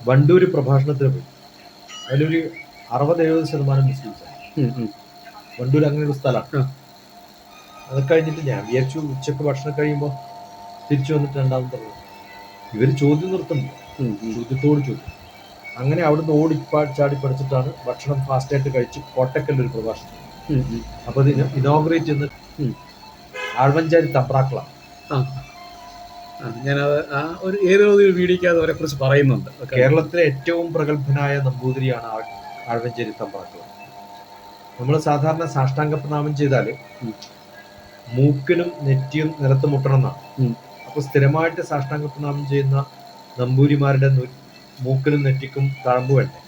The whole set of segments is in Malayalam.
വണ്ടൂര് പ്രഭാഷണത്തിന് പോയി. അതിലൊരു 60-70% മുസ്ലിംസാണ്. വണ്ടൂർ അങ്ങനെ ഒരു സ്ഥലമാണ്. അത് കഴിഞ്ഞിട്ട് ഞാൻ വിചാരിച്ചു ഉച്ചക്ക് ഭക്ഷണം കഴിയുമ്പോൾ തിരിച്ചു വന്നിട്ട് രണ്ടാമത് പറഞ്ഞു. ഇവർ ചോദ്യം നിർത്തുന്നു, ചോദ്യത്തോട് ചോദ്യം. അങ്ങനെ അവിടുന്ന് ചാടി പഠിച്ചിട്ടാണ് ഭക്ഷണം ഫാസ്റ്റായിട്ട് കഴിച്ച് കോട്ടക്കല്ലൊരു പ്രഭാഷണം. അപ്പൊ അതിന് ഇനോഗ്രേറ്റ് ചെയ്യുന്ന ആഴ്വഞ്ചാരി തമ്പ്രാക്കളാണ്. ഞാനത് ഏതോ ഒരു വീഡിയോക്ക് അവരെ കുറിച്ച് പറയുന്നുണ്ട്. കേരളത്തിലെ ഏറ്റവും പ്രഗത്ഭനായ നമ്പൂതിരിയാണ് ആഴ്വഞ്ചേരി തമ്പ്രാക്കൾ. നമ്മൾ സാധാരണ സാഷ്ടാംഗ പ്രണാമം ചെയ്താൽ മൂക്കിനും നെറ്റിയും നിലത്ത് മുട്ടണം എന്നാണ്. അപ്പൊ സ്ഥിരമായിട്ട് സാഷ്ടാംഗ പ്രണാമം ചെയ്യുന്ന നമ്പൂരിമാരുടെ മൂക്കിനും നെറ്റിക്കും താഴ്മ്പ് വേണ്ടേ?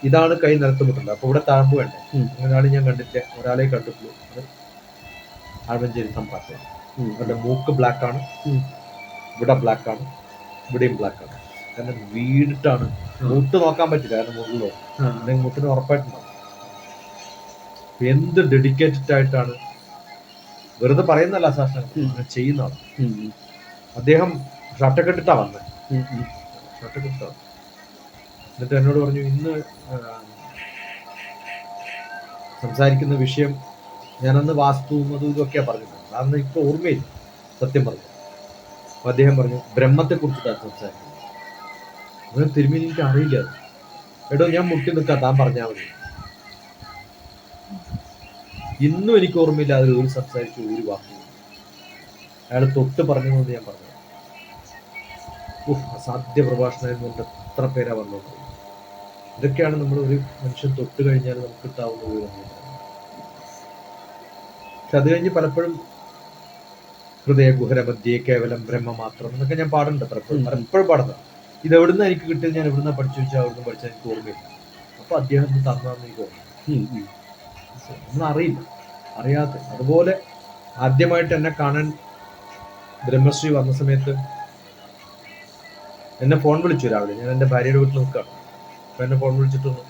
ഇതാണ് കൈ നിലത്ത് മുട്ടുന്നത്. അപ്പൊ ഇവിടെ താഴ്മ്പ് വേണ്ടേ? അങ്ങനെയാണ് ഞാൻ കണ്ടിട്ട് ഒരാളെ കണ്ടിട്ടുള്ളൂ. അത് ആഴ്വഞ്ചേരി തമ്പ്രാക്കളാണ്. അവരുടെ മൂക്ക് ബ്ലാക്ക് ആണ്, ഇവിടെ ബ്ലാക്ക് ആണ്, ഇവിടെയും ബ്ലാക്ക് ആണ്. കാരണം വീടിട്ടാണ് മുട്ട് നോക്കാൻ പറ്റില്ല. കാരണം മുകളിലോ അല്ലെങ്കിൽ മുട്ടിന് ഉറപ്പായിട്ടുണ്ടാവും. എന്ത് ഡെഡിക്കേറ്റഡ് ആയിട്ടാണ്, വെറുതെ പറയുന്നല്ല സാഷ്ടാംഗം ചെയ്യുന്നതാണ്. അദ്ദേഹം ഷർട്ടൊക്കെ ഇട്ടിട്ടാ വന്നത്. ഷർട്ടൊക്കെ ഇട്ടാ എന്നിട്ട് എന്നോട് പറഞ്ഞു, ഇന്ന് സംസാരിക്കുന്ന വിഷയം ഞാനന്ന് വാസ്തുവും അതും ഇതൊക്കെയാ പറഞ്ഞത്. അന്ന് ഇപ്പൊ ഓർമ്മയില്ല സത്യം പറഞ്ഞു. അപ്പൊ അദ്ദേഹം പറഞ്ഞു ബ്രഹ്മത്തെ കുറിച്ചിട്ടാണ് സംസാരിക്കുന്നത്. അങ്ങനെ തിരുമേനി എനിക്ക് അറിയില്ല. എടോ ഞാൻ മുട്ടി നിൽക്കാം, താൻ പറഞ്ഞാൽ മതി. ഇന്നും എനിക്ക് ഓർമ്മയില്ല അതിൽ ഒരു സംസാരിച്ചു ഒരു വാക്ക്. അയാൾ തൊട്ട് പറഞ്ഞതെന്ന് ഞാൻ പറഞ്ഞു. അസാധ്യ പ്രഭാഷണമായിരുന്നു. കൊണ്ട് എത്ര പേരാ വന്നത്. ഇതൊക്കെയാണ് നമ്മൾ ഒരു മനുഷ്യൻ തൊട്ട് കഴിഞ്ഞാൽ നമുക്ക് കിട്ടാവുന്ന വിവരങ്ങൾ. പക്ഷെ അത് കഴിഞ്ഞ് പലപ്പോഴും ഹൃദയ ഗുഹര മധ്യേ കേവലം ബ്രഹ്മ മാത്രം എന്നൊക്കെ ഞാൻ പാടുന്നുണ്ട്. പലപ്പോഴും പാടുന്നത്. ഇത് എവിടുന്ന് എനിക്ക് കിട്ടിയത്, ഞാൻ എവിടുന്ന പഠിച്ചു വെച്ചാൽ അവിടുന്ന് പഠിച്ചാൽ എനിക്ക് ഓർമ്മയില്ല. അപ്പൊ അദ്ദേഹം തന്നാന്ന് എനിക്ക് ഓർമ്മ. ഒന്നും അറിയാത്ത അതുപോലെ ആദ്യമായിട്ട് എന്നെ കാണാൻ ബ്രഹ്മശ്രീ വന്ന സമയത്ത് എന്നെ ഫോൺ വിളിച്ചു രാവിലെ. ഞാൻ എൻ്റെ ഭാര്യയുടെ വീട്ടിൽ നിൽക്കുകയാണ്. അപ്പൊ എന്നെ ഫോൺ വിളിച്ചിട്ടൊന്നു,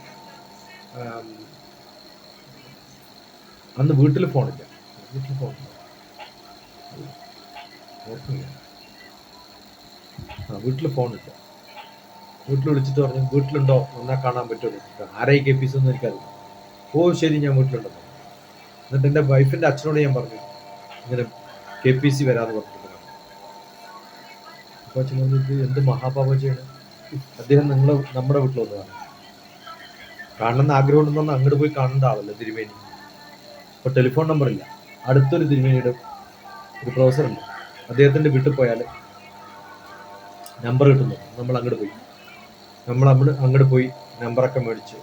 അന്ന് വീട്ടിൽ ഫോണില്ല. വീട്ടിൽ ഫോണില്ല. വീട്ടിൽ വിളിച്ചിട്ട് പറഞ്ഞു വീട്ടിലുണ്ടോ, എന്നെ കാണാൻ പറ്റുമോ? ആരായി KPC ഒന്നും എനിക്കറിയില്ല. ഓ ശരി, ഞാൻ വീട്ടിലുണ്ടെന്ന്. എന്നിട്ട് എൻ്റെ വൈഫിന്റെ അച്ഛനോട് ഞാൻ പറഞ്ഞു ഇങ്ങനെ KPC വരാന്ന് പറഞ്ഞിട്ടുണ്ട്. അപ്പൊ അച്ഛൻ പറഞ്ഞു, ഇത് എന്ത് മഹാപാപം ചെയ്യണം, അദ്ദേഹം നമ്മുടെ വീട്ടിൽ വന്നതാണ്. കാണണമെന്ന് ആഗ്രഹം ഉണ്ടെന്ന് അങ്ങോട്ട് പോയി കാണേണ്ട ആളല്ലേ തിരുമേനി. അപ്പൊ ടെലിഫോൺ നമ്പർ ഇല്ല. അടുത്തൊരു തിരുമേനിയുടെ ഒരു പ്രൊഫസർ ഉണ്ട്, അദ്ദേഹത്തിന്റെ വീട്ടിൽ പോയാൽ നമ്പർ കിട്ടുന്നു. നമ്മൾ അങ്ങോട്ട് പോയി നമ്പറൊക്കെ മേടിച്ച്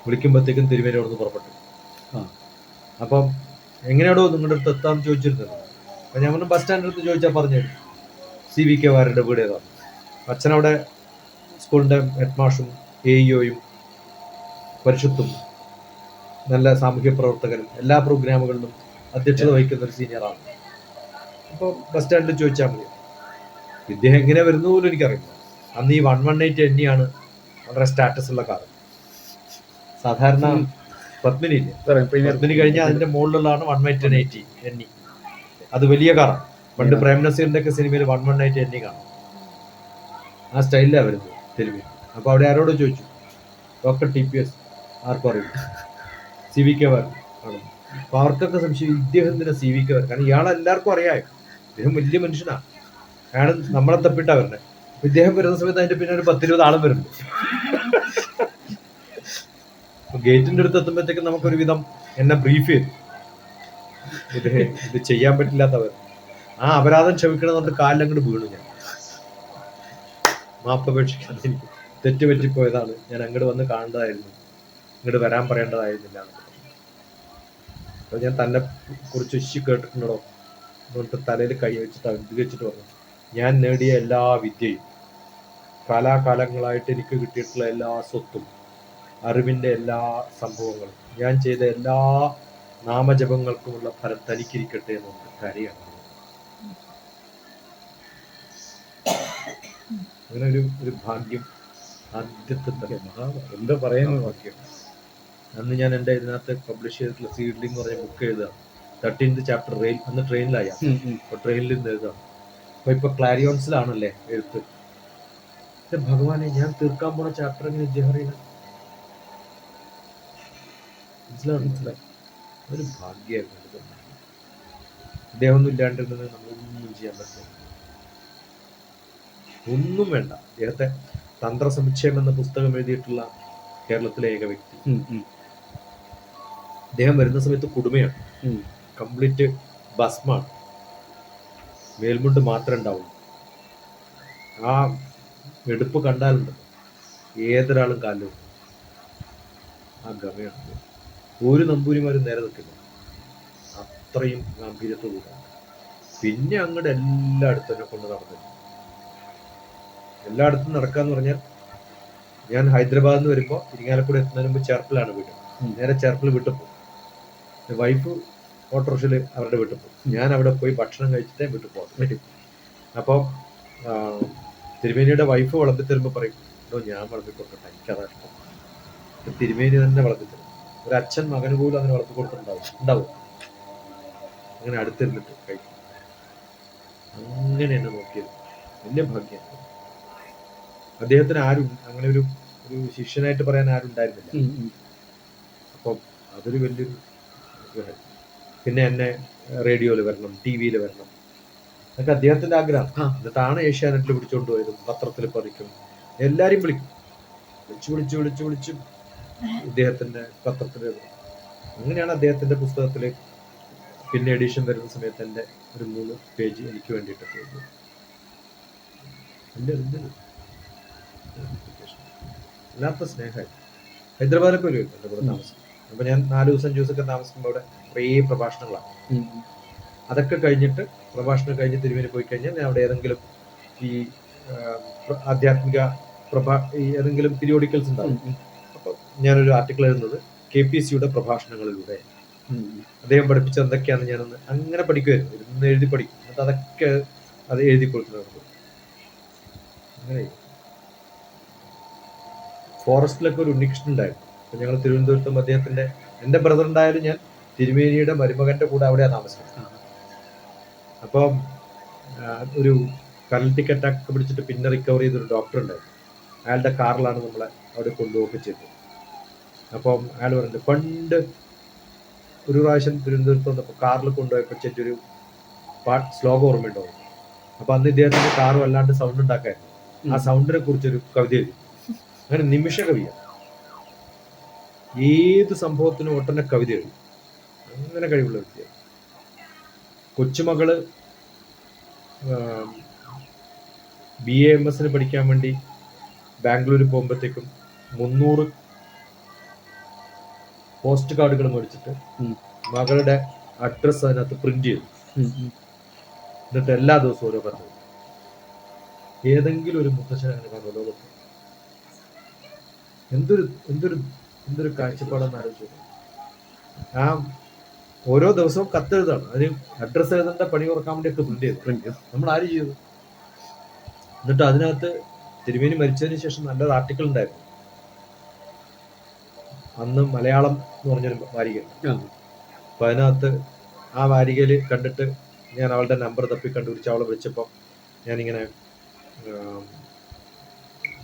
വിളിക്കുമ്പോഴത്തേക്കും തിരുമേനി അവിടെ നിന്ന് പുറപ്പെട്ടു. അപ്പം എങ്ങനെയാണോ നിങ്ങളുടെ അടുത്ത് എത്താന്ന് ചോദിച്ചിരുന്നത്. അപ്പൊ ഞാൻ പറഞ്ഞു ബസ് സ്റ്റാൻഡിൽ അടുത്ത് ചോദിച്ചാൽ പറഞ്ഞു CVK വാര്യരുടെ വീട് ഏതാണ്. അച്ഛനവിടെ സ്കൂളിന്റെ ഹെഡ്മാഷും AEOയും പരിഷത്തും നല്ല സാമൂഹ്യ പ്രവർത്തകരും എല്ലാ പ്രോഗ്രാമുകളിലും അധ്യക്ഷത വഹിക്കുന്ന ഒരു സീനിയറാണ്. അപ്പോൾ ബസ് സ്റ്റാൻഡിൽ ചോദിച്ചാൽ മതി. ഇദ്ദേഹം എങ്ങനെ വരുന്ന പോലും എനിക്കറിയില്ല. അന്ന് ഈ 118 എണ്ണിയാണ് വളരെ സ്റ്റാറ്റസ് ഉള്ള കാർ. സാധാരണ പത്മിനി ഇല്ലേ, പത്മിനി കഴിഞ്ഞാൽ അതിന്റെ മുകളിലുള്ളതാണ് 118 എണ്ണി. അത് വലിയ കാറാണ്. പണ്ട് പ്രേം നസീറിന്റെ ഒക്കെ സിനിമയിൽ 118 എണ്ണി കാണാം. ആ സ്റ്റൈലിലാണ് വരുന്നത് തെരുവിൽ. അപ്പൊ അവിടെ ആരോട് ചോദിച്ചു, ഡോക്ടർ TPS ആർക്കും അറിയില്ല, CVK വാര്യർ ആണ്. അപ്പൊ അവർക്കൊക്കെ സംശയം ഇദ്ദേഹത്തിന്റെ CVK വാര്യർ. കാരണം ഇയാളെല്ലാവർക്കും അറിയാം, ഇദ്ദേഹം വലിയ മനുഷ്യനാണ്. അയാൾ നമ്മളെ തപ്പിട്ടാ വരണേ. ഇദ്ദേഹം വരുന്ന സമയത്ത് അതിന്റെ പിന്നെ ഒരു 10-20 ആളും വരുന്നുണ്ട്. ഗേറ്റിന്റെ അടുത്ത് എത്തുമ്പോഴത്തേക്കും നമുക്കൊരു വിധം എന്നെ ബ്രീഫ് ചെയ്തു. ഇത് ചെയ്യാൻ പറ്റില്ലാത്തവർ ആ അപരാധം ക്ഷമിക്കണമെന്നുണ്ട് കാലിലങ്ങോട്ട് വീണു. ഞാൻ മാപ്പപേക്ഷിക്കാൻ എനിക്ക് തെറ്റുപറ്റിപ്പോയതാണ്, ഞാൻ അങ്ങോട്ട് വന്ന് കാണേണ്ടതായിരുന്നു, ഇങ്ങോട്ട് വരാൻ പറയേണ്ടതായിരുന്നില്ല. അപ്പൊ ഞാൻ തന്നെ കുറിച്ച് കേട്ടിട്ടുണ്ടോ എന്നിട്ട് തലയിൽ കൈ വെച്ചിട്ട് വെച്ചിട്ട് പറഞ്ഞു, ഞാൻ നേടിയ എല്ലാ വിദ്യയും, കാലാകാലങ്ങളായിട്ട് എനിക്ക് കിട്ടിയിട്ടുള്ള എല്ലാ സ്വത്തും, അറിവിന്റെ എല്ലാ സംഭവങ്ങളും, ഞാൻ ചെയ്ത എല്ലാ നാമജപങ്ങൾക്കുമുള്ള ഫലം തനിക്കിരിക്കട്ടെ എന്നുള്ള കാര്യമാണ്. അങ്ങനെ ഒരു ഭാഗ്യം ആദ്യത്തെ എന്താ പറയുന്നത് വാക്യം. അന്ന് ഞാൻ എൻ്റെ ഇതിനകത്ത് പബ്ലിഷ് ചെയ്തിട്ടുള്ള സീഡ്ലിംഗ് എന്ന് പറഞ്ഞ ബുക്ക് എഴുതുക. 13th ചാപ്റ്റർ അന്ന് ട്രെയിനിലായ. അപ്പൊ ട്രെയിനിൽ നിന്ന് എഴുതാം. അപ്പൊ ഇപ്പൊ ക്ലാരിയോൺസിലാണല്ലേ എഴുത്ത്. എന്റെ ഭഗവാനെ, ഞാൻ തീർക്കാൻ പോണ ചാപ്റ്റർ എങ്ങനെ ഇദ്ദേഹം അറിയണം? മനസ്സിലായി. ഒരു ഭാഗ്യമായിരുന്നു. ഇദ്ദേഹം ഒന്നും ഇല്ലാണ്ടിരുന്നത് നമ്മളൊന്നും ചെയ്യാൻ പറ്റില്ല. ഒന്നും വേണ്ട. ഇദ്ദേഹത്തെ തന്ത്രസമുച്ചയം എന്ന പുസ്തകം എഴുതിയിട്ടുള്ള കേരളത്തിലെ ഏക വ്യക്തി. അദ്ദേഹം വരുന്ന സമയത്ത് കുടുമയാണ്, കംപ്ലീറ്റ് ഭസ്മാണ്, മേൽമുണ്ട് മാത്രമേ ഉണ്ടാവുള്ളൂ. ആ എടുപ്പ് കണ്ടാലുണ്ടല്ലോ ഏതൊരാളും കാലിലും ആ ഗമയാണ്. ഒരു നമ്പൂരിമാരും നേരെ നിൽക്കില്ല, അത്രയും ഗാംഭീര്യത്തോടുകൂടി. പിന്നെ അങ്ങോട്ട് എല്ലായിടത്തും എന്നെ കൊണ്ട് നടന്നില്ല. എല്ലായിടത്തും നടക്കാന്ന് പറഞ്ഞാൽ, ഞാൻ ഹൈദരാബാദിൽ നിന്ന് വരുമ്പോൾ ഇരിങ്ങാലക്കുട എത്തുന്നതിന് മുമ്പ് ചേർപ്പിലാണ് വീട്. നേരെ ചേർപ്പിൽ വീട്ടിൽ പോകും. വൈഫ് ഓട്ടോറിക്ഷയിൽ അവരുടെ വീട്ടിൽ പോകും. ഞാൻ അവിടെ പോയി ഭക്ഷണം കഴിച്ചിട്ടേ വീട്ടിൽ പോകാം. അപ്പോൾ തിരുമേനിയുടെ വൈഫ് വളർത്തി തരുമ്പോൾ പറയും, ഞാൻ വളർത്തി കൊടുക്കട്ടെ, എനിക്കതാ ഇഷ്ടം. തിരുമേനി തന്നെ വളർത്തി തരും. ഒരു അച്ഛൻ മകന് പോലും അങ്ങനെ വളർത്തി കൊടുത്തിട്ടുണ്ടാവും. അങ്ങനെ അടുത്തിരുന്നിട്ട് കഴിക്കും. അങ്ങനെ എന്നെ നോക്കിയത് വലിയ ഭാഗ്യമാണ്. അദ്ദേഹത്തിന് ആരും അങ്ങനെ ഒരു ശിഷ്യനായിട്ട് പറയാൻ ആരും ഉണ്ടായിരുന്നില്ല. അപ്പം അതൊരു വലിയൊരു. പിന്നെ എന്നെ റേഡിയോയിൽ വരണം, ടി വിയിൽ വരണം, അതൊക്കെ അദ്ദേഹത്തിന്റെ ആഗ്രഹം. എന്നിട്ടാണ് ഏഷ്യാനെറ്റിൽ പിടിച്ചോണ്ട് പോയതും പത്രത്തിൽ പതിക്കും, എല്ലാരും വിളിച്ചു ഇദ്ദേഹത്തിന്റെ പത്രത്തിൽ. അങ്ങനെയാണ് അദ്ദേഹത്തിന്റെ പുസ്തകത്തില് പിന്നെ എഡിഷൻ വരുന്ന സമയത്ത് എൻ്റെ ഒരു 3 പേജ് എനിക്ക് വേണ്ടിയിട്ടൊക്കെ എഴുതി. വല്ലാത്ത സ്നേഹമായി. ഹൈദരാബാദിലൊക്കെ ഒരു എൻ്റെ കൂടെ താമസം. അപ്പൊ ഞാൻ 4 ദിവസം ജ്യൂസൊക്കെ താമസിക്കുമ്പോൾ അവിടെ കുറേ പ്രഭാഷണങ്ങളാണ്. അതൊക്കെ കഴിഞ്ഞിട്ട്, പ്രഭാഷണം കഴിഞ്ഞ് തിരുമേനി പോയി കഴിഞ്ഞാൽ ഞാൻ അവിടെ ഏതെങ്കിലും ഈ ആധ്യാത്മിക ഏതെങ്കിലും പീരിയോഡിക്കൽസ് ഉണ്ടാവും. അപ്പൊ ഞാനൊരു ആർട്ടിക്കിൾ എഴുതുന്നത് KPCയുടെ പ്രഭാഷണങ്ങളിലൂടെ അദ്ദേഹം പഠിപ്പിച്ച എന്തൊക്കെയാണെന്ന് ഞാനൊന്ന് അങ്ങനെ പഠിക്കുമായിരുന്നു. ഇരുന്ന് എഴുതി പഠിക്കും. എന്നിട്ട് അതൊക്കെ അത് എഴുതി കൊടുക്കുന്നത്. അങ്ങനെ ഫോറസ്റ്റിലൊക്കെ ഒരു ഉണ്ണികൃഷ്ണൻ ഉണ്ടായിരുന്നു. അപ്പൊ ഞങ്ങൾ തിരുവനന്തപുരത്തും അദ്ദേഹത്തിന്റെ, എൻ്റെ ബ്രദർ ഉണ്ടായാലും ഞാൻ തിരുമേനിയുടെ മരുമകന്റെ കൂടെ അവിടെയാണ് താമസിക്കുന്നത്. അപ്പം ഒരു പാരലിറ്റിക് അറ്റാക്ക് പിടിച്ചിട്ട് പിന്നെ റിക്കവർ ചെയ്തൊരു ഡോക്ടർ ഉണ്ടായിരുന്നു. അയാളുടെ കാറിലാണ് നമ്മളെ അവിടെ കൊണ്ടുപോകുക ചെയ്തത്. അപ്പം അയാൾ പറഞ്ഞിട്ട്, പണ്ട് ഒരു പ്രാവശ്യം തിരുവനന്തപുരത്ത് വന്നപ്പോൾ കാറിൽ കൊണ്ടുപോയപ്പോൾ ചെറ്റൊരു ശ്ലോകം ഓർമ്മയുണ്ടോ? അപ്പൊ അന്ന് ഇദ്ദേഹത്തിന്റെ കാർ വല്ലാണ്ട് സൗണ്ട് ഉണ്ടാക്കായിരുന്നു. ആ സൗണ്ടിനെ കുറിച്ചൊരു കവിത എഴുതി. അങ്ങനെ നിമിഷ കവിയാണ്. ഏത് സംഭവത്തിനും ഒട്ടനെ കവിത എഴുതി. അങ്ങനെ കഴിവുള്ള വ്യക്തിയാണ്. കൊച്ചുമകള് BA MS പഠിക്കാൻ വേണ്ടി ബാംഗ്ലൂർ പോകുമ്പോഴത്തേക്കും 300 പോസ്റ്റ് കാർഡുകൾ മേടിച്ചിട്ട് മകളുടെ അഡ്രസ് അതിനകത്ത് പ്രിന്റ് ചെയ്തു. എന്നിട്ട് എല്ലാ ദിവസവും ഓരോ പറഞ്ഞു. ഏതെങ്കിലും ഒരു മുത്തശ്ശൻ അങ്ങനെ കാണുമോ ലോകത്ത്? എന്തൊരു കാഴ്ചപ്പാടെന്ന് ആലോചിച്ചു. ആ ഓരോ ദിവസവും കത്തെഴുതാണ്. അതിന് അഡ്രസ് എഴുതേണ്ട പണി കുറക്കാൻ വേണ്ടിയൊക്കെ പ്രിന്റ് ചെയ്തു. നമ്മൾ ആര് ചെയ്തു? എന്നിട്ട് അതിനകത്ത് തിരുമേനി മരിച്ചതിന് ശേഷം നല്ലൊരു ആർട്ടിക്കിൾ ഉണ്ടായിരുന്നു. അന്ന് മലയാളം എന്ന് പറഞ്ഞൊരു വാരിക. അപ്പൊ അതിനകത്ത് ആ വാരികയിൽ കണ്ടിട്ട് ഞാൻ അവളുടെ നമ്പർ തപ്പി കണ്ടുപിടിച്ച് അവളെ വിളിച്ചപ്പോൾ ഞാനിങ്ങനെ,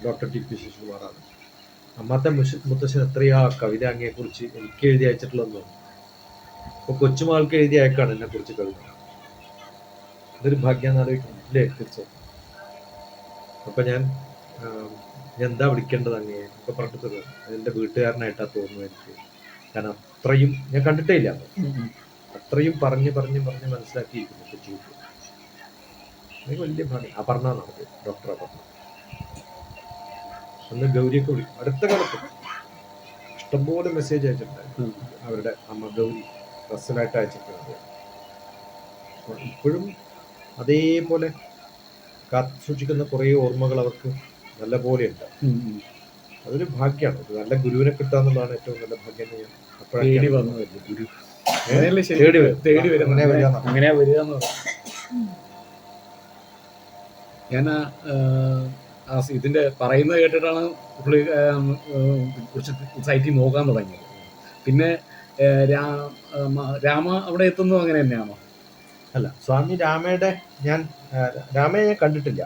ഡോക്ടർ TP ശശികുമാറാണ്, അമ്മത്തെ മുത്തശ്ശൻ എത്രയാ കവിത അങ്ങയെക്കുറിച്ച് എനിക്ക് എഴുതി അയച്ചിട്ടുള്ളതെന്ന് തോന്നുന്നു. അപ്പൊ കൊച്ചുമകൾക്ക് എഴുതി അയക്കാണ് എന്നെ കുറിച്ച് കവിത. ഇതൊരു ഭാഗ്യം ആലോചിക്കണം അല്ലേ? തീർച്ചയായും. അപ്പൊ ഞാൻ എന്താ വിളിക്കേണ്ടത് അങ്ങേ ഒക്കെ പറഞ്ഞിട്ട്, അതെന്റെ വീട്ടുകാരനായിട്ടാ തോന്നുന്നു എനിക്ക്. കാരണം അത്രയും ഞാൻ കണ്ടിട്ടേ ഇല്ല. അത്രയും പറഞ്ഞ് മനസ്സിലാക്കിയിരിക്കുന്നു കൊച്ചുകുട്ടി. എനിക്ക് വലിയ ഭാഗ്യം. അപർണ നടത്തി, ഡോക്ടർ അപർണ. അന്ന് ഗൗരിയൊക്കെ വിളിക്കും. അടുത്ത കാലത്ത് ഇഷ്ടംപോലെ മെസ്സേജ് അയച്ചിട്ടുണ്ടായിരുന്നു. അവരുടെ അമ്മ ഗൗരി പേഴ്സണലായിട്ട് അയച്ചിട്ടുണ്ട്. ഇപ്പോഴും അതേപോലെ കാത്തു സൂക്ഷിക്കുന്ന കുറേ ഓർമ്മകൾ അവർക്ക് നല്ല പോലെ ഉണ്ട്. അതൊരു ഭാഗ്യമാണ്. ഒരു നല്ല ഗുരുവിനെ കിട്ടുക എന്നുള്ളതാണ് ഏറ്റവും നല്ല ഭാഗ്യം. ഞാൻ ഇതിന്റെ പറയുന്നത് കേട്ടിട്ടാണ് പുള്ളി കുറച്ച് സൈറ്റിൽ നോക്കാൻ തുടങ്ങിയത്. പിന്നെ രാമ അവിടെ എത്തുന്നു അങ്ങനെ തന്നെയാണോ? അല്ല, സ്വാമി രാമയെ ഞാൻ കണ്ടിട്ടില്ല.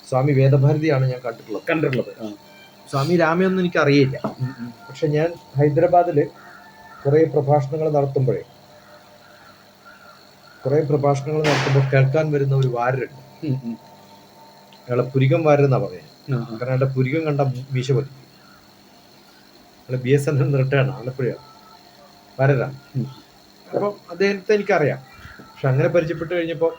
സ്വാമി വേദഭാരതിയാണ് ഞാൻ കണ്ടിട്ടുള്ളത്. സ്വാമി രാമയൊന്നും എനിക്ക് അറിയില്ല. പക്ഷെ ഞാൻ ഹൈദരാബാദിൽ കുറേ പ്രഭാഷണങ്ങൾ നടത്തുമ്പോൾ കേൾക്കാൻ വരുന്ന ഒരു വാരരുണ്ട്. അയാളെ പുരികം വാരെന്നാ പറയുന്നത്. കാരണം അയാളുടെ പുരികം കണ്ട മീശ പതി. അയാളെ BSNL റിട്ടേൺ ആലപ്പുഴയാണ്, വാരരാണ്. അപ്പം അദ്ദേഹത്തെ എനിക്കറിയാം. പക്ഷെ അങ്ങനെ പരിചയപ്പെട്ട് കഴിഞ്ഞപ്പോൾ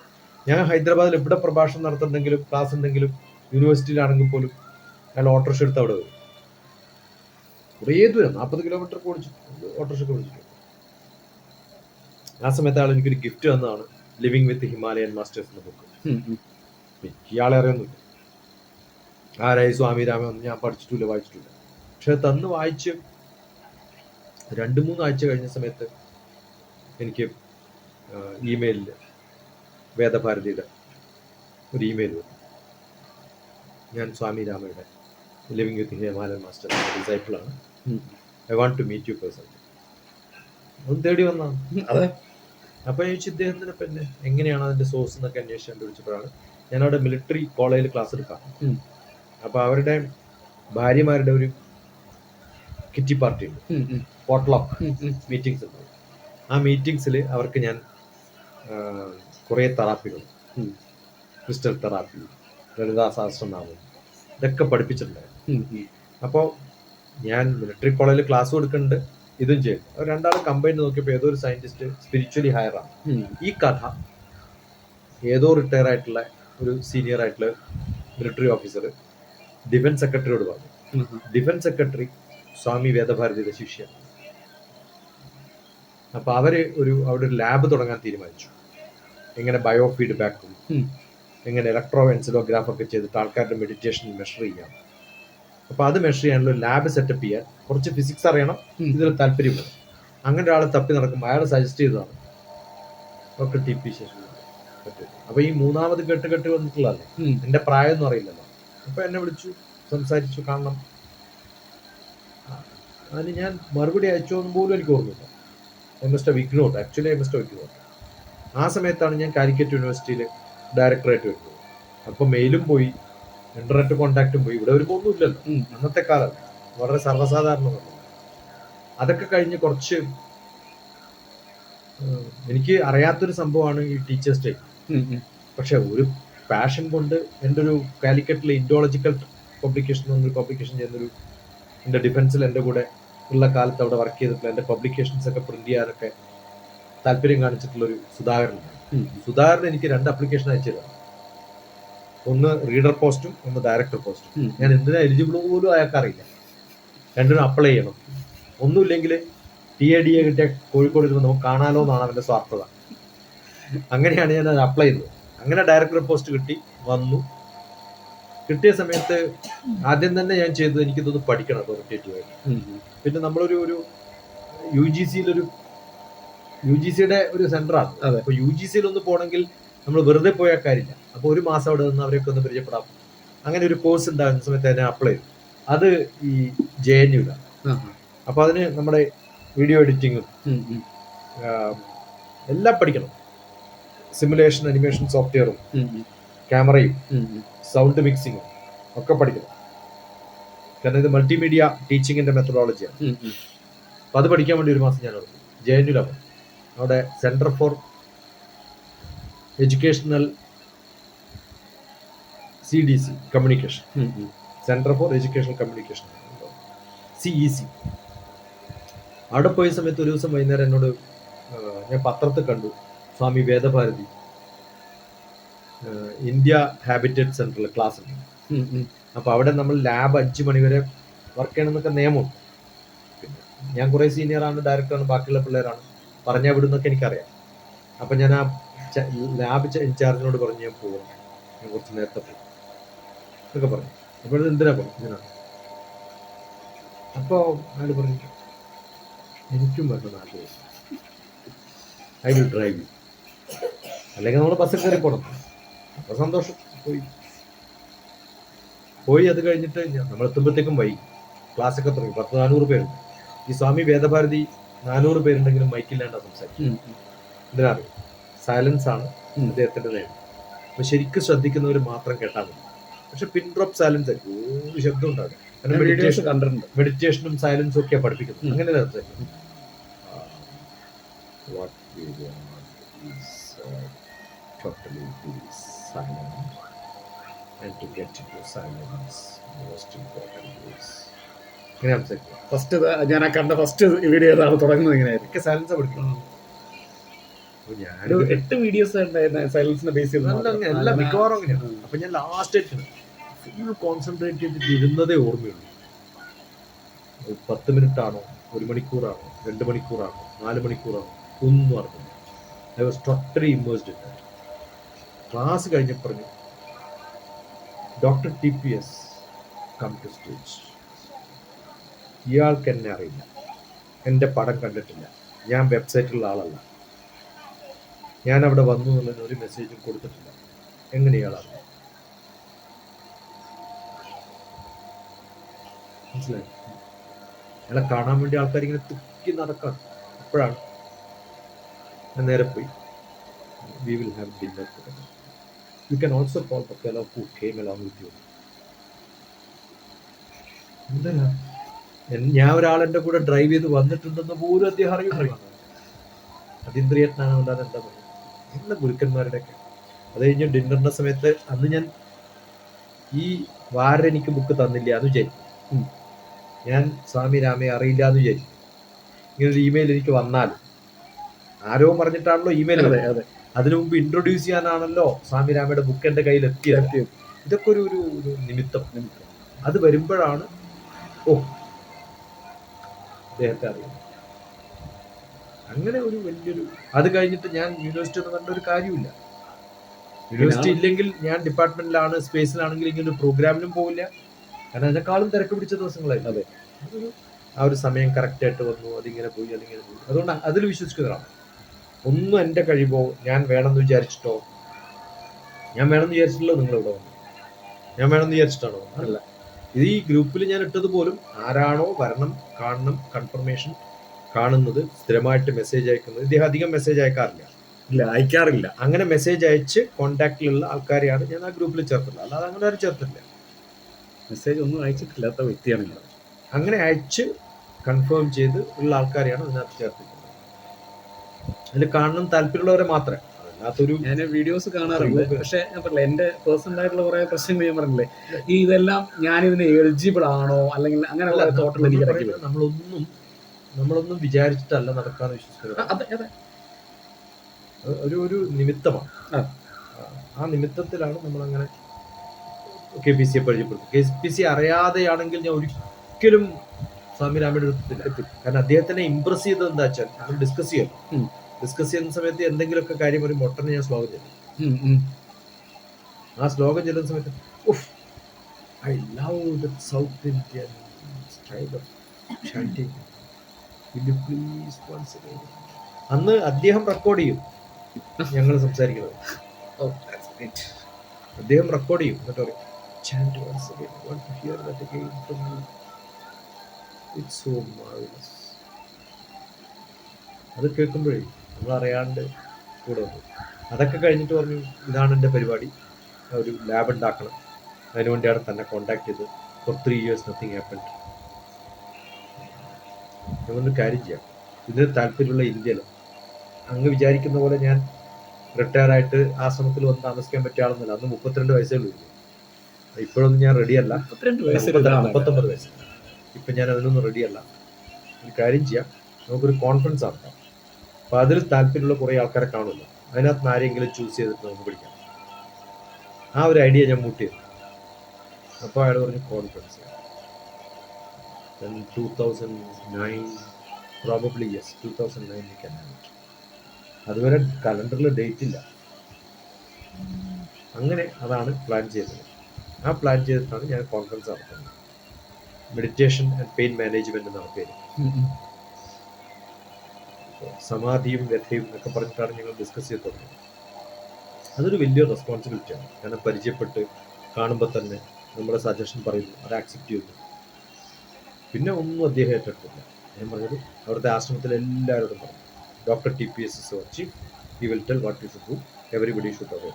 ഞാൻ ഹൈദരാബാദിൽ എവിടെ പ്രഭാഷണം നടത്തുന്നുണ്ടെങ്കിലും ക്ലാസ് ഉണ്ടെങ്കിലും യൂണിവേഴ്സിറ്റിയിലാണെങ്കിൽ പോലും അയാൾ ഓട്ടോറിക്ഷ എടുത്ത് അവിടെ വരും. കുറേ ദൂരം 40 കിലോമീറ്റർ ഓട്ടോറിക്ഷ ഓടിച്ചിട്ട്. ആ സമയത്ത് ആൾ എനിക്കൊരു ഗിഫ്റ്റ് തന്നതാണ് ലിവിങ് വിത്ത് ഹിമാലയൻ മാസ്റ്റേഴ്സ് എന്ന ബുക്ക്. ഇയാളെ അറിയൊന്നുമില്ല, ആരായി സ്വാമി രാമൻ ഞാൻ പഠിച്ചിട്ടില്ല, വായിച്ചിട്ടില്ല. പക്ഷെ തന്ന് വായിച്ച് 2-3 ആഴ്ച കഴിഞ്ഞ സമയത്ത് എനിക്ക് ഇമെയിലിൽ വേദഭാരതിയുടെ ഒരു ഇമെയിൽ വന്നു. ഞാൻ സ്വാമി രാമയുടെ ലിവിങ് വിത്ത് ഹിമാലയൻ മാസ്റ്റേഴ്സ് ഡിസൈപ്പിളാണ്, I want to meet you personally. ഒന്ന് തേടി വന്നാണ്. അതെ. അപ്പോൾ ചോദിച്ചു ഇദ്ദേഹത്തിന് പിന്നെ എങ്ങനെയാണ് അതിൻ്റെ സോഴ്സ് എന്നൊക്കെ അന്വേഷിച്ച് കണ്ടുപിടിച്ചപ്പോഴാണ് ഞാനവിടെ മിലിറ്ററി കോളേജിൽ ക്ലാസ് എടുക്കാം. അപ്പോൾ അവരുടെ ഭാര്യമാരുടെ ഒരു കിറ്റി പാർട്ടി ഉണ്ട്, പോട്ട്ലക്ക് മീറ്റിംഗ്സ് ഉണ്ട്. ആ മീറ്റിംഗ്സിൽ അവർക്ക് ഞാൻ കുറേ തെറാപ്പികൾ, ക്രിസ്റ്റൽ തെറാപ്പി, ലളിതാ സഹസ്രനാമം, ഇതൊക്കെ പഠിപ്പിച്ചിട്ടുണ്ടായിരുന്നു. അപ്പോൾ ഞാൻ മിലിറ്ററി കോളേജിൽ ക്ലാസ് കൊടുക്കുന്നുണ്ട്, ഇതും ചെയ്യും. അവർ രണ്ടാളും കമ്പൈൻ നോക്കിയപ്പോൾ ഏതോ ഒരു സയന്റിസ്റ്റ് സ്പിരിച്വലി ഹയറാണ്. ഈ കഥ ഏതോ റിട്ടയർ ആയിട്ടുള്ള ഒരു സീനിയർ ആയിട്ടുള്ള മിലിറ്ററി ഓഫീസർ ഡിഫൻസ് സെക്രട്ടറിയോട് പറഞ്ഞു. ഡിഫൻസ് സെക്രട്ടറി സ്വാമി വേദഭാരതിയുടെ ശിഷ്യാണ്. അപ്പൊ അവര് അവിടെ ഒരു ലാബ് തുടങ്ങാൻ തീരുമാനിച്ചു. എങ്ങനെ ബയോ ഫീഡ്ബാക്കും എങ്ങനെ ഇലക്ട്രോ എൻസിലോഗ്രാഫ് ഒക്കെ ചെയ്തിട്ട് ആൾക്കാരുടെ മെഡിറ്റേഷൻ മെഷർ ചെയ്യാം. അപ്പൊ അത് മെഷർ ചെയ്യാനുള്ള ലാബ് സെറ്റപ്പ് ചെയ്യാൻ കുറച്ച് ഫിസിക്സ് അറിയണം, ഇതിൽ താല്പര്യം വേണം. അങ്ങനെ ഒരാളെ തപ്പി നടക്കുമ്പോൾ അയാൾ സജസ്റ്റ് ചെയ്തതാണ് ഡോക്ടർ TP ശശി. അപ്പൊ ഈ മൂന്നാമത് കെട്ട് വന്നിട്ടുള്ളതല്ലേ, എന്റെ പ്രായം ഒന്നും അറിയില്ലല്ലോ. അപ്പൊ എന്നെ വിളിച്ചു, സംസാരിച്ചു, കാണണം. അതിന് ഞാൻ മറുപടി അയച്ചോന്നും പോലും എനിക്ക് ഓർമ്മയില്ല. I must have ignored. ആ സമയത്താണ് ഞാൻ കാലിക്കറ്റ് യൂണിവേഴ്സിറ്റിയിൽ ഡയറക്ടറായിട്ട് വരുന്നത്. അപ്പൊ മെയിലും പോയി, ഇന്റർനെറ്റ് കോണ്ടാക്റ്റും പോയി. ഇവിടെ വരുമ്പോൾ ഒന്നും ഇല്ലല്ലോ, അന്നത്തെ കാലം വളരെ സർവ്വസാധാരണമാണ്. അതൊക്കെ കഴിഞ്ഞ് കുറച്ച് എനിക്ക് അറിയാത്തൊരു സംഭവമാണ് ഈ ടീച്ചേഴ്സ് ഡേ. പക്ഷെ ഒരു പാഷൻ കൊണ്ട് എൻ്റെ ഒരു കാലിക്കറ്റിലെ ഇൻഡോളജിക്കൽ പബ്ലിക്കേഷൻ ചെയ്യുന്നൊരു എൻ്റെ ഡിഫൻസിൽ എൻ്റെ കൂടെ ഉള്ള കാലത്ത് അവിടെ വർക്ക് ചെയ്തിട്ടുള്ള എൻ്റെ പബ്ലിക്കേഷൻസ് ഒക്കെ പ്രിന്റ് ചെയ്യാനൊക്കെ താല്പര്യം കാണിച്ചിട്ടുള്ളൊരു സുധാകരൻ എനിക്ക് 2 അപ്ലിക്കേഷൻ അയച്ചു തരാം. ഒന്ന് റീഡർ പോസ്റ്റും ഒന്ന് ഡയറക്ടർ പോസ്റ്റും. ഞാൻ എന്തിനാ എലിജിബിൾ പോലും അയാൾക്കറിയില്ല. രണ്ടിനും അപ്ലൈ ചെയ്യണം. ഒന്നുമില്ലെങ്കിൽ TADA കിട്ടിയ കോഴിക്കോട് ഇരുന്ന് നമുക്ക് കാണാലോ എന്നാണ് അവൻ്റെ സ്വാർത്ഥത. അങ്ങനെയാണ് ഞാൻ അത് അപ്ലൈ ചെയ്തത്. അങ്ങനെ ഡയറക്ടർ പോസ്റ്റ് വന്നു. കിട്ടിയ സമയത്ത് ആദ്യം തന്നെ ഞാൻ ചെയ്തത് എനിക്കിതൊന്ന് പഠിക്കണം അതോറിറ്റേറ്റീവായിട്ട്. പിന്നെ നമ്മളൊരു UGCയുടെ ഒരു സെന്ററാണ്. അപ്പൊ UGCയിൽ ഒന്ന് പോകണമെങ്കിൽ നമ്മൾ വെറുതെ പോയാൽ കാര്യമില്ല. അപ്പോൾ 1 മാസം അവിടെ നിന്ന് അവരെയൊക്കെ ഒന്ന് പരിചയപ്പെടാം. അങ്ങനെ ഒരു കോഴ്സ് ഉണ്ടാകുന്ന സമയത്ത് ഞാൻ അപ്ലൈ ചെയ്തു. അത് ഈ JNUലാണ്. അപ്പൊ അതിന് നമ്മുടെ വീഡിയോ എഡിറ്റിങ്ങും എല്ലാം പഠിക്കണം. സിമുലേഷൻ അനിമേഷൻ സോഫ്റ്റ്വെയറും ക്യാമറയും സൗണ്ട് മിക്സിങ്ങും ഒക്കെ പഠിക്കണം. കാരണം ഇത് മൾട്ടിമീഡിയ ടീച്ചിങ്ങിന്റെ മെത്തഡോളജിയാണ്. അപ്പൊ അത് പഠിക്കാൻ വേണ്ടി 1 മാസം ഞാൻ എടുത്തു. JNUലാണ്. അവിടെ centre for educational CDC communication, centre for educational communication, CEC. അവിടെ പോയ സമയത്ത് ഒരു ദിവസം വൈകുന്നേരം എന്നോട് ഞാൻ പത്രത്തിൽ കണ്ടു സ്വാമി വേദഭാരതി ഇന്ത്യ ഹാബിറ്റേറ്റ് സെന്ററിൽ ക്ലാസ് ഉണ്ട്. അപ്പൊ അവിടെ നമ്മൾ ലാബ് 5 മണി വരെ വർക്ക് ചെയ്യണമെന്നൊക്കെ നിയമമുണ്ട്. പിന്നെ ഞാൻ കുറെ സീനിയറാണ്, ഡയറക്ടറാണ്, ബാക്കിയുള്ള പിള്ളേരാണ്, പറഞ്ഞാൽ വിടുന്നൊക്കെ എനിക്കറിയാം. അപ്പൊ ഞാൻ ആ ലാബ് ഇൻചാർജിനോട് പറഞ്ഞു ഞാൻ പോവാം, ഞാൻ കുറച്ച് നേരത്തെ പോകും എന്നൊക്കെ പറഞ്ഞു. അപ്പോൾ എന്തിനാ പറഞ്ഞു ഇതിനാണ്. അപ്പോൾ അയാൾ പറഞ്ഞു എനിക്കും വരണം നാട്ടിൽ, ഐ വിൽ ഡ്രൈവ് യു, അല്ലെങ്കിൽ നമ്മൾ ബസ്സിൽ കയറി പോകണം. അപ്പോൾ സന്തോഷം. പോയി അത് കഴിഞ്ഞിട്ട് നമ്മൾ എത്തുമ്പോഴത്തേക്കും വൈകി. ക്ലാസ്സൊക്കെ തുടങ്ങി. 400 പേരുണ്ട്. ഈ സ്വാമി വേദഭാരതി 400 പേരുണ്ടെങ്കിലും മൈക്കില്ലാണ്ടാ സംസാരിക്കും. ഇതിനറിയാം, സൈലൻസ് ആണ് അദ്ദേഹത്തിന്റെ നേരം. അപ്പൊ ശരിക്കും ശ്രദ്ധിക്കുന്നവർ മാത്രം കേട്ടാൽ മതി. പക്ഷെ പിൻ ഡ്രോപ്പ് സൈലൻസ് ആയിരിക്കും, ഒരു ശബ്ദം ഉണ്ടാകും. കാരണം വീഡിയോസ് കണ്ടിട്ടുണ്ട്. മെഡിറ്റേഷനും സൈലൻസും ഒക്കെയാണ് പഠിപ്പിക്കുന്നത്. അങ്ങനെ സംസാരിക്കും. What we want is totally be silent, and to get into silence, most important is ഇങ്ങനെ സംസാരിക്കും. ഫസ്റ്റ് ഞാൻ കണ്ട ഫസ്റ്റ് വീഡിയോ ഏതാണ് തുടങ്ങുന്നത് ഇങ്ങനെയായിരുന്നു. ഒക്കെ സൈലൻസ് പഠിക്കണം. ഒരു 8 വീഡിയോസ് സൈലൻസിനെ ബേസ് ചെയ്ത് എല്ലാം മിക്കവാറും അങ്ങനെയാണ്. അപ്പൊ ഞാൻ ലാസ്റ്റ് ഫുൾ കോൺസെൻട്രേറ്റ് ചെയ്തിട്ട് ഇരുന്നതേ ഓർമ്മയുള്ളൂ. 10 മിനിറ്റ് ആണോ, 1 മണിക്കൂറാണോ, 2 മണിക്കൂറാണോ, 4 മണിക്കൂറാണോ, ഒന്നും അറിഞ്ഞില്ല. I was totally immersed in that. Class കഴിഞ്ഞ് പറഞ്ഞു, doctor TPS come to stage. ഇയാൾക്ക് എന്നെ അറിയില്ല, എൻ്റെ പടം കണ്ടിട്ടില്ല, ഞാൻ വെബ്സൈറ്റിലുള്ള ആളല്ല, ഞാൻ അവിടെ വന്നു എന്നുള്ളതിന് ഒരു മെസ്സേജും കൊടുത്തിട്ടില്ല, എങ്ങനെ ഇയാളാണ്? മനസ്സിലായി? അയാളെ കാണാൻ വേണ്ടി ആൾക്കാർ ഇങ്ങനെ തുക്കി നടക്കാണ്. അപ്പോഴാണ് ഞാൻ നേരെ പോയി, we will have dinner together. You can also call the fellow who came along with you. എന്താ ഞാൻ ഒരാളെൻ്റെ കൂടെ ഡ്രൈവ് ചെയ്ത് വന്നിട്ടുണ്ടെന്ന് പോലും അദ്ദേഹം അറിയുന്നു. അതീന്ദ്രിയജ്ഞാനം അല്ലാതെ എന്താ പറയുക? എല്ലാ ഗുരുക്കന്മാരുടെയൊക്കെ. അത് കഴിഞ്ഞ് ഡിന്നറിന്റെ സമയത്ത് അന്ന് ഞാൻ ഈ വാരൻ എനിക്ക് ബുക്ക് തന്നില്ല എന്ന് വിചാരിക്കും. ഞാൻ സ്വാമി രാമയെ അറിയില്ല എന്ന് വിചാരിക്കും. ഇങ്ങനൊരു ഇമെയിൽ എനിക്ക് വന്നാൽ ആരോ പറഞ്ഞിട്ടാണല്ലോ ഇമെയിൽ. അതിനു മുമ്പ് ഇൻട്രൊഡ്യൂസ് ചെയ്യാനാണല്ലോ സ്വാമി രാമയുടെ ബുക്ക് എൻ്റെ കയ്യിൽ എത്തിയത്. ഇതൊക്കെ ഒരു ഒരു നിമിത്തം. അത് വരുമ്പോഴാണ് ഓ അദ്ദേഹത്തെ അറിയുന്നത്. അങ്ങനെ ഒരു വലിയൊരു, അത് കഴിഞ്ഞിട്ട് ഞാൻ യൂണിവേഴ്സിറ്റി ഒന്നും കണ്ട ഒരു കാര്യമില്ല. യൂണിവേഴ്സിറ്റി ഇല്ലെങ്കിൽ ഞാൻ ഡിപ്പാർട്ട്മെന്റിലാണ്, സ്പേസിലാണെങ്കിൽ ഇങ്ങനെ ഒരു പ്രോഗ്രാമിനും പോകില്ല. കാരണം അതിനേക്കാളും തിരക്ക് പിടിച്ച ദിവസങ്ങളായിരുന്നു. അതെ, ആ ഒരു സമയം കറക്റ്റായിട്ട് വന്നു, അതിങ്ങനെ പോയി. അതുകൊണ്ട് അതിൽ വിശ്വസിക്കുന്നതാണ്. ഒന്നും എൻ്റെ കഴിവോ ഞാൻ വേണമെന്ന് വിചാരിച്ചിട്ടോ, ഞാൻ വേണമെന്ന് വിചാരിച്ചിട്ടുള്ളൂ നിങ്ങളിവിടെ വന്നു, ഞാൻ വേണമെന്ന് വിചാരിച്ചിട്ടാണോ? അല്ല. ഇത് ഈ ഗ്രൂപ്പിൽ ഞാൻ ഇട്ടത് പോലും ആരാണോ വരണം, കാണണം, കൺഫർമേഷൻ കാണുന്നത്, സ്ഥിരമായിട്ട് മെസ്സേജ് അയക്കുന്നത്. ഇദ്ദേഹം അധികം മെസ്സേജ് അയക്കാറില്ല. അങ്ങനെ മെസ്സേജ് അയച്ച് കോണ്ടാക്റ്റിലുള്ള ആൾക്കാരെയാണ് ഞാൻ ആ ഗ്രൂപ്പിൽ ചേർത്തില്ല. അല്ലാതെ അങ്ങനെ ആരും ചേർത്തില്ല. മെസ്സേജ് ഒന്നും അയച്ചിട്ടില്ലാത്ത വ്യക്തിയാണ്. അങ്ങനെ അയച്ച് കൺഫേം ചെയ്ത് ഉള്ള ആൾക്കാരെയാണ് അതിനകത്ത് ചേർത്തിട്ടുള്ളത്. അതിൽ കാണണം താല്പര്യമുള്ളവരെ മാത്രമേ. ഞാൻ വീഡിയോസ് കാണാറുണ്ട്. പക്ഷെ ഞാൻ പറഞ്ഞില്ല, എന്റെ പേഴ്സണൽ ആയിട്ടുള്ള കുറെ പ്രശ്നങ്ങൾ ഞാൻ പറഞ്ഞില്ലേ, ഈ ഇതെല്ലാം ഞാൻ ഇതിന് എലിജിബിൾ ആണോ അല്ലെങ്കിൽ അങ്ങനെയുള്ള തോട്ടം എനിക്ക് ഇടയ്ക്ക് നമ്മളൊന്നും വിചാരിച്ചിട്ടല്ല നടക്കാന്ന് വിശ്വസിക്കുന്നത്. ഒരു നിമിത്തമാണ്. ആ നിമിത്തത്തിലാണ് നമ്മളങ്ങനെ KPC പരിചയപ്പെടുത്തുന്നത്. KPC അറിയാതെയാണെങ്കിൽ ഞാൻ ഒരിക്കലും സ്വാമി രാമയുടെ എത്തില്ല. കാരണം അദ്ദേഹത്തിനെ ഇംപ്രസ് ചെയ്തത് എന്താ വെച്ചാൽ നമ്മൾ ഡിസ്കസ് ചെയ്യുന്ന സമയത്ത് എന്തെങ്കിലുമൊക്കെ കാര്യം ഒരു മൊട്ടനെ ഞാൻ ശ്ലോകം ചെല്ലും. ആ ശ്ലോകം ചെല്ലുന്ന സമയത്ത് I love the South Indian style of chanting, will you please once again. അന്ന് അദ്ദേഹം റെക്കോർഡ് ചെയ്യും ഞങ്ങൾ സംസാരിക്കുന്നത്. അദ്ദേഹം റെക്കോർഡ് ചെയ്യും, എന്നിട്ട് പറയും chant once again, I want to hear that again from you. It's so marvelous. അത് കേൾക്കുമ്പോഴേ നമ്മൾ അറിയാണ്ട് കൂടെ വന്നു. അതൊക്കെ കഴിഞ്ഞിട്ട് പറഞ്ഞു, ഇതാണ് എൻ്റെ പരിപാടി, ഒരു ലാബ് ഉണ്ടാക്കണം, അതിനുവേണ്ടിയാണ് തന്നെ കോണ്ടാക്ട് ചെയ്തത്. For 3 years nothing happened. ഞാനൊരു കാര്യം ചെയ്യാം, ഇതിന് താല്പര്യമുള്ള ഇന്ത്യയിൽ അങ്ങ് വിചാരിക്കുന്ന പോലെ ഞാൻ റിട്ടയർ ആയിട്ട് ആശ്രമത്തിൽ വന്ന് താമസിക്കാൻ പറ്റിയ ആളൊന്നുമില്ല. അന്ന് 32 വയസ്സേ ഉള്ളൂ. ഇപ്പോഴൊന്നും ഞാൻ റെഡിയല്ല. 39 വയസ്സ്. ഇപ്പം ഞാൻ അതിനൊന്നും റെഡിയല്ല. ഒരു കാര്യം ചെയ്യാം, നമുക്കൊരു കോൺഫറൻസ് നടത്താം. അപ്പോൾ അതിൽ താല്പര്യമുള്ള കുറേ ആൾക്കാരെ കാണുമല്ലോ, അതിനകത്ത് ആരെങ്കിലും ചൂസ് ചെയ്തിട്ട് നമുക്ക് പഠിക്കാം. ആ ഒരു ഐഡിയ ഞാൻ മൂട്ട് ചെയ്തു. അപ്പോൾ അയാൾ പറഞ്ഞു കോൺഫറൻസ്. 2009 പ്രോബബ്ലി യെസ്, 2009 അതുവരെ കലണ്ടറിൽ ഡേറ്റ് ഇല്ല. അങ്ങനെ അതാണ് പ്ലാൻ ചെയ്തത്. ആ പ്ലാൻ ചെയ്തിട്ടാണ് ഞാൻ കോൺഫറൻസ് നടത്തുന്നത്. മെഡിറ്റേഷൻ ആൻഡ് പെയിൻ മാനേജ്മെന്റ് എന്നാണ് പേര്. സമാധിയും വ്യഥയും എന്നൊക്കെ പറഞ്ഞിട്ടാണ് ഞങ്ങൾ ഡിസ്കസ് ചെയ്ത് തുടങ്ങുന്നത്. അതൊരു വലിയ റെസ്പോൺസിബിലിറ്റിയാണ്. കാരണം പരിചയപ്പെട്ട് കാണുമ്പോൾ തന്നെ നമ്മുടെ സജഷൻ പറയുന്നു, അത് ആക്സെപ്റ്റ് ചെയ്യുന്നു. പിന്നെ ഒന്നും അദ്ദേഹം ഏറ്റെടുത്തില്ല. ഞാൻ പറഞ്ഞത് അവിടുത്തെ ആശ്രമത്തിൽ എല്ലാവരോടും പറഞ്ഞു, doctor TPS is our chief, he will tell what you should do, everybody should obey.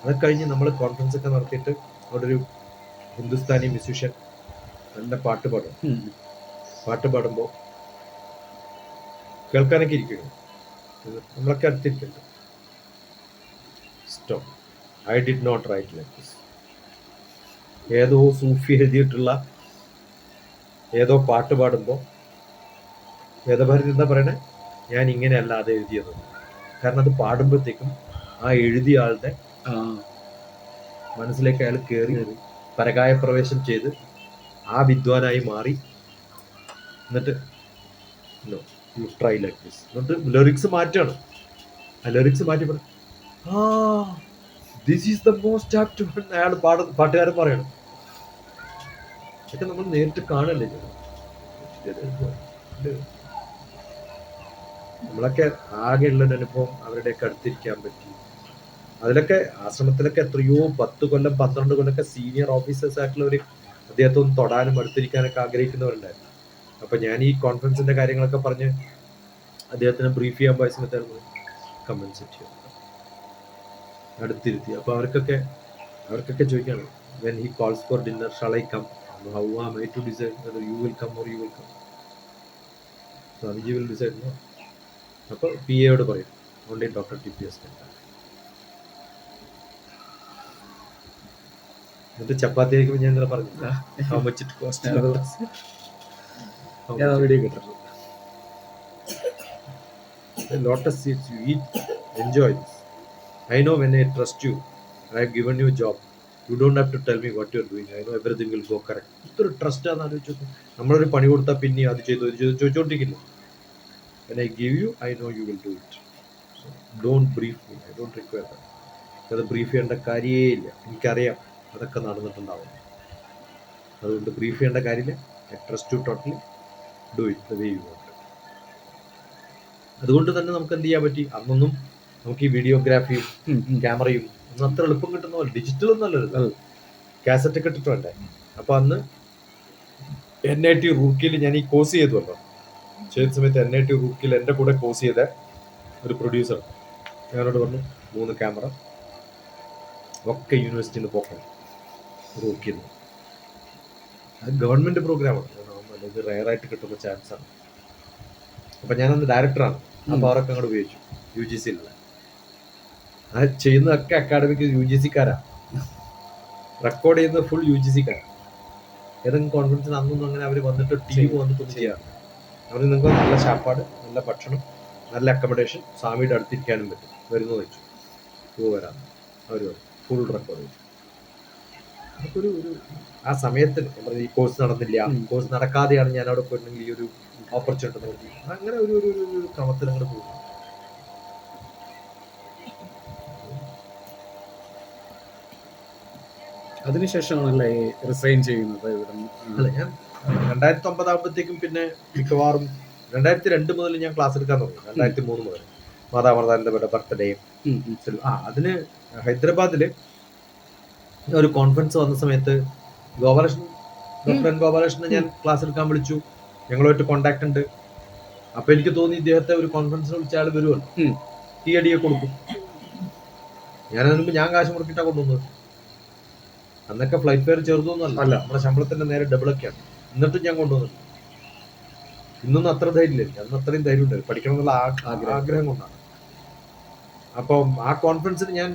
അത് കഴിഞ്ഞ് നമ്മൾ കോൺഫറൻസ് ഒക്കെ നടത്തിയിട്ട് അവിടെ ഒരു ഹിന്ദുസ്ഥാനി മ്യൂസിഷ്യൻ നല്ല പാട്ട് പാടും. പാട്ട് പാടുമ്പോൾ കേൾക്കാനൊക്കെ ഇരിക്കുന്നു, നമ്മളൊക്കെ അടുത്തിരിക്കുന്നു. Stop, I did not write like this. ഏതോ സൂഫി എഴുതിയിട്ടുള്ള ഏതോ പാട്ട് പാടുമ്പോൾ വേദഭാരതി എന്താ പറയണേ, ഞാൻ ഇങ്ങനെയല്ല അത് എഴുതിയത്. കാരണം അത് പാടുമ്പോഴത്തേക്കും ആ എഴുതിയ ആളുടെ മനസ്സിലേക്ക് അയാൾ കയറി പരകായ പ്രവേശം ചെയ്ത് ആ വിദ്വാനായി മാറി. എന്നിട്ട് യു ട്രൈ ലൈക്ക് ദിസ്, എന്നിട്ട് ലിറിക്സ് മാറ്റാണ്. ആ ലിറിക്സ് മാറ്റി പറയും, ആ this is the most apt one. അയാൾ പാട്ടുകാരൻ പറയണം. ഇതൊക്കെ നമ്മൾ നേരിട്ട് കാണല്ലേ. നമ്മളൊക്കെ ആകെ ഉള്ളൊരു അനുഭവം അവരുടെയൊക്കെ അടുത്തിരിക്കാൻ പറ്റി. അതിലൊക്കെ ആശ്രമത്തിലൊക്കെ എത്രയോ 10 കൊല്ലം 12 കൊല്ലമൊക്കെ സീനിയർ ഓഫീസേഴ്സ് ആയിട്ടുള്ളവർ അദ്ദേഹത്തെ ഒന്ന് തൊടാനും അടുത്തിരിക്കാനൊക്കെ ആഗ്രഹിക്കുന്നവരുണ്ടായിരുന്നു. അപ്പൊ ഞാൻ ഈ കോൺഫറൻസിന്റെ കാര്യങ്ങളൊക്കെ പറഞ്ഞ് അദ്ദേഹത്തിനെ ബ്രീഫ് ചെയ്യാൻ പോയ സമയത്തായിരുന്നു കമന്റ്സ് അടുത്തിരുത്തി. അപ്പൊ അവർക്കൊക്കെ ചോദിക്കാണ്, when he calls for dinner, shall I come? How am I to decide whether you will come or you will come? Swamiji will decide, no. അപ്പൊ PA-യോട് പറയും, only Dr. TPS can come. എന്നിട്ട് ചപ്പാത്തി കഴിക്കുമ്പോൾ ഞാൻ ഇന്നലെ പറഞ്ഞില്ല, how much it cost. Video കിട്ടും. Lotus seeds, you eat, enjoy this. I know when I trust you, I have given you a job. You don't have to tell me what you are doing. I know everything will go correct. ഇതൊരു ട്രസ്റ്റ് ആണെന്ന് ആലോചിച്ചു. നമ്മളൊരു പണി കൊടുത്താൽ പിന്നെ അത് ചെയ്തു ചോദിച്ചോണ്ടിരിക്കില്ല. When I give you, I know you will do it. So don't brief me. I don't require that. അത് ബ്രീഫ് ചെയ്യേണ്ട കാര്യമേ ഇല്ല. എനിക്കറിയാം അതൊക്കെ നടന്നിട്ടുണ്ടാവും. അതുകൊണ്ട് ബ്രീഫ് ചെയ്യേണ്ട കാര്യമില്ല. I trust you totally. Do it the way you want. അതുകൊണ്ട് തന്നെ നമുക്ക് എന്ത് ചെയ്യാൻ പറ്റി, അന്നൊന്നും നമുക്ക് ഈ വീഡിയോഗ്രാഫിയും ക്യാമറയും ഒന്നും അത്ര എളുപ്പം കിട്ടുന്ന പോലെ ഡിജിറ്റൽ ഒന്നും അല്ലല്ലോ, കാസറ്റ് ഒക്കെ ഇട്ടിട്ടുണ്ട്. അപ്പൊ അന്ന് NIT റൂർക്കിയിൽ ഞാൻ ഈ കോഴ്സ് ചെയ്തുവല്ലോ, ചെയ്ത സമയത്ത് NIT റൂർക്കിയിൽ എൻ്റെ കൂടെ കോഴ്സ് ചെയ്ത ഒരു പ്രൊഡ്യൂസർ ഞാനോട് പറഞ്ഞു, 3 ക്യാമറ ഒക്കെ യൂണിവേഴ്സിറ്റിയിൽ നിന്ന് പോക്കണം റൂർക്കിയിൽ നിന്ന്. അത് ഗവൺമെന്റ് പ്രോഗ്രാമാണ്, ഇത് റയറായിട്ട് കിട്ടുന്ന ചാൻസ് ആണ്. അപ്പൊ ഞാനന്ന് ഡയറക്ടറാണ്. അപ്പൊ അവരൊക്കെ അങ്ങോട്ട് ഉപയോഗിച്ചു UGC-ലുള്ള. അത് ചെയ്യുന്നതൊക്കെ അക്കാഡമിക് UGC-ക്കാരാ, റെക്കോർഡ് ചെയ്യുന്നത് ഫുൾ UGC-ക്കാരാ. ഏതെങ്കിലും കോൺഫറൻസിന് അന്നൊന്നും അങ്ങനെ അവർ വന്നിട്ട് ടീം വന്നിട്ടൊന്നും ചെയ്യാറ്. അവർ നിങ്ങൾക്ക് നല്ല ശാപ്പാട്, നല്ല ഭക്ഷണം, നല്ല അക്കോമഡേഷൻ, സ്വാമിയുടെ അടുത്തിരിക്കാനും പറ്റും. വരുന്നത് വെച്ചു വരാം, അവർ ഫുൾ റെക്കോർഡ് ചെയ്തു. അതൊക്കെ ഒരു ആ സമയത്ത് ഈ കോഴ്സ് നടന്നില്ല, കോഴ്സ് നടക്കാതെയാണ് ഞാൻ അവിടെ പോയിട്ടുണ്ടെങ്കിൽ ഈ ഒരു ഓപ്പർച്യൂണിറ്റി നോക്കി അങ്ങനെ ഒരു ക്രമത്തിൽ അങ്ങോട്ട് പോകും. അതിനുശേഷമാണല്ലേ റിസൈൻ ചെയ്യുന്നത്? അല്ല, ഞാൻ 2009 ആകുമ്പോഴത്തേക്കും പിന്നെ മിക്കവാറും 2002 മുതൽ ഞാൻ ക്ലാസ് എടുക്കാൻ തുടങ്ങി. 2003 മുതൽ മാതാമൃതാനന്ദയുടെ ബർത്ത്ഡേയും അതിന് ഹൈദരാബാദില് ഒരു കോൺഫറൻസ് വന്ന സമയത്ത് ഗോപാലകൃഷ്ണൻ, ഡോക്ടർ ഗോപാലകൃഷ്ണനെ ഞാൻ ക്ലാസ് എടുക്കാൻ വിളിച്ചു. ഞങ്ങളുമായിട്ട് കോണ്ടാക്ട് ഉണ്ട്. അപ്പൊ എനിക്ക് തോന്നി ഇദ്ദേഹത്തെ ഒരു കോൺഫറൻസിന് വിളിച്ച ആൾ വരുമല്ലോ, ടീ അടിയെ കൊടുക്കും. ഞാനതിന് മുമ്പ് ഞാൻ കാശ് മുടക്കിയിട്ടാണ് കൊണ്ടുവന്നത്. അന്നൊക്കെ ഫ്ലൈറ്റ് ഫെയർ ചെറുതൊന്നും അല്ല, നമ്മുടെ ശമ്പളത്തിന്റെ നേരെ ഡബിളൊക്കെയാണ്. എന്നിട്ടും ഞാൻ കൊണ്ടുവന്നിട്ടുണ്ട്. ഇന്നൊന്നും അത്ര ധൈര്യമില്ല, അന്ന് അത്രയും ധൈര്യം ഉണ്ടായിരുന്നു, പഠിക്കണം എന്നുള്ള ആഗ്രഹം കൊണ്ടാണ്. അപ്പം ആ കോൺഫറൻസിന് ഞാൻ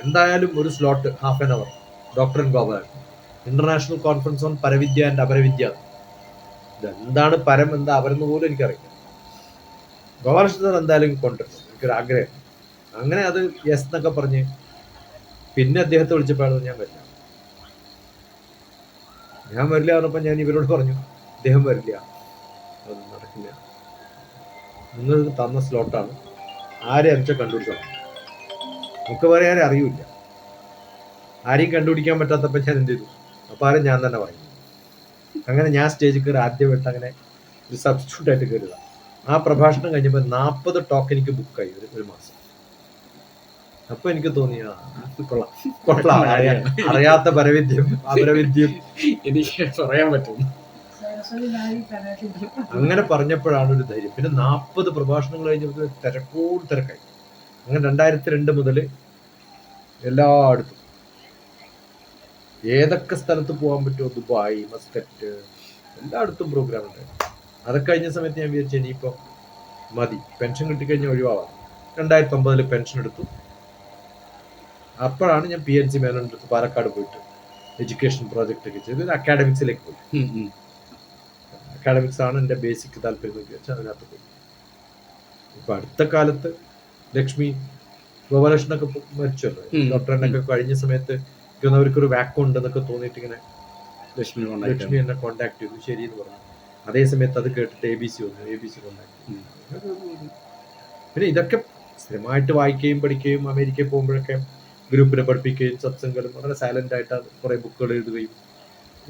എന്തായാലും ഒരു slot, half an hour, doctor Gopalakrishnan international conference on പരവിദ്യ ആൻഡ് അപരവിദ്യ. ഇതെന്താണ് പരം, എന്താ അപരെന്ന് പോലും എനിക്കറിയില്ല. ഗോപാലകൃഷ്ണൻ എന്തായാലും കൊണ്ടുവരണം, എനിക്കൊരു ആഗ്രഹം. അങ്ങനെ അത് യെസ് എന്നൊക്കെ പറഞ്ഞ് പിന്നെ അദ്ദേഹത്തെ വിളിച്ചപ്പോഴാണ് ഞാൻ വരില്ല പറഞ്ഞപ്പോൾ ഞാൻ ഇവരോട് പറഞ്ഞു, അദ്ദേഹം വരില്ല, അത് നടക്കില്ല. നിങ്ങൾ തന്ന സ്ലോട്ടാണ്, ആരെ അരിച്ച കണ്ടുപിടിച്ചോളാം. നമുക്ക് വേറെ ആരും അറിയില്ല. ആരെയും കണ്ടുപിടിക്കാൻ പറ്റാത്തപ്പോൾ ഞാൻ എന്ത് ചെയ്തു, അപ്പം ആരും ഞാൻ തന്നെ പറഞ്ഞു. അങ്ങനെ ഞാൻ സ്റ്റേജിൽ കയറി ആദ്യമായിട്ട് അങ്ങനെ ഒരു സബ്സ്റ്റിറ്റ്യൂട്ട് ആയിട്ട് കയറുക. ആ പ്രഭാഷണം കഴിഞ്ഞപ്പോൾ 40 ടോക്ക് എനിക്ക് ബുക്കായി ഒരു മാസം. അപ്പൊ എനിക്ക് തോന്നിയ കൊള്ളാം, അറിയാത്ത പരവിദ്യം അപരവിദ്യം എനിക്ക് പറയാൻ പറ്റും. അങ്ങനെ പറഞ്ഞപ്പോഴാണ് ഒരു ധൈര്യം. പിന്നെ 40 പ്രഭാഷണങ്ങൾ കഴിഞ്ഞപ്പോൾ തിരക്കായി. അങ്ങനെ 2002 മുതൽ എല്ലായിടത്തും ഏതൊക്കെ സ്ഥലത്ത് പോകാൻ പറ്റുമോ, ദുബായ്, മസ്കറ്റ്, എല്ലായിടത്തും പ്രോഗ്രാം ഉണ്ടായിരുന്നു. അതൊക്കെ കഴിഞ്ഞ സമയത്ത് ഞാൻ വിചാരിച്ചു ഇനിയിപ്പം മതി, പെൻഷൻ കിട്ടിക്കഴിഞ്ഞാൽ ഒഴിവാകാം. 2009 പെൻഷൻ എടുത്തു. അപ്പോഴാണ് ഞാൻ PNC മേനോൻ്റെ അടുത്ത് പാലക്കാട് പോയിട്ട് എഡ്യൂക്കേഷൻ പ്രോജക്റ്റ് ഒക്കെ ചെയ്ത് അക്കാഡമിക്സിലേക്ക് പോയി. അക്കാഡമിക്സ് ആണ് എൻ്റെ ബേസിക് താല്പര്യം നോക്കി വെച്ചാൽ അതിനകത്ത് പോയി. ഇപ്പൊ അടുത്ത കാലത്ത് ലക്ഷ്മി ഗോപാലകൃഷ്ണനൊക്കെ മരിച്ചല്ലോ, ഡോക്ടറിനൊക്കെ കഴിഞ്ഞ സമയത്ത് അവർക്കൊരു വാക്കം ഉണ്ടെന്നൊക്കെ തോന്നിയിട്ട് ഇങ്ങനെ ലക്ഷ്മി എന്നെ കോണ്ടാക്ട് ചെയ്തു, ശരി എന്ന് പറഞ്ഞു. അതേ സമയത്ത് അത് കേട്ടിട്ട് ABC വന്നു, ABC കോണ്ടാക്ട് ചെയ്തു. പിന്നെ ഇതൊക്കെ സ്ഥിരമായിട്ട് വായിക്കുകയും പഠിക്കുകയും അമേരിക്കയിൽ പോകുമ്പോഴൊക്കെ ഗ്രൂപ്പിനെ പഠിപ്പിക്കുകയും സത്സംഗം വളരെ സൈലന്റ് ആയിട്ട് കുറെ ബുക്കുകൾ എഴുതുകയും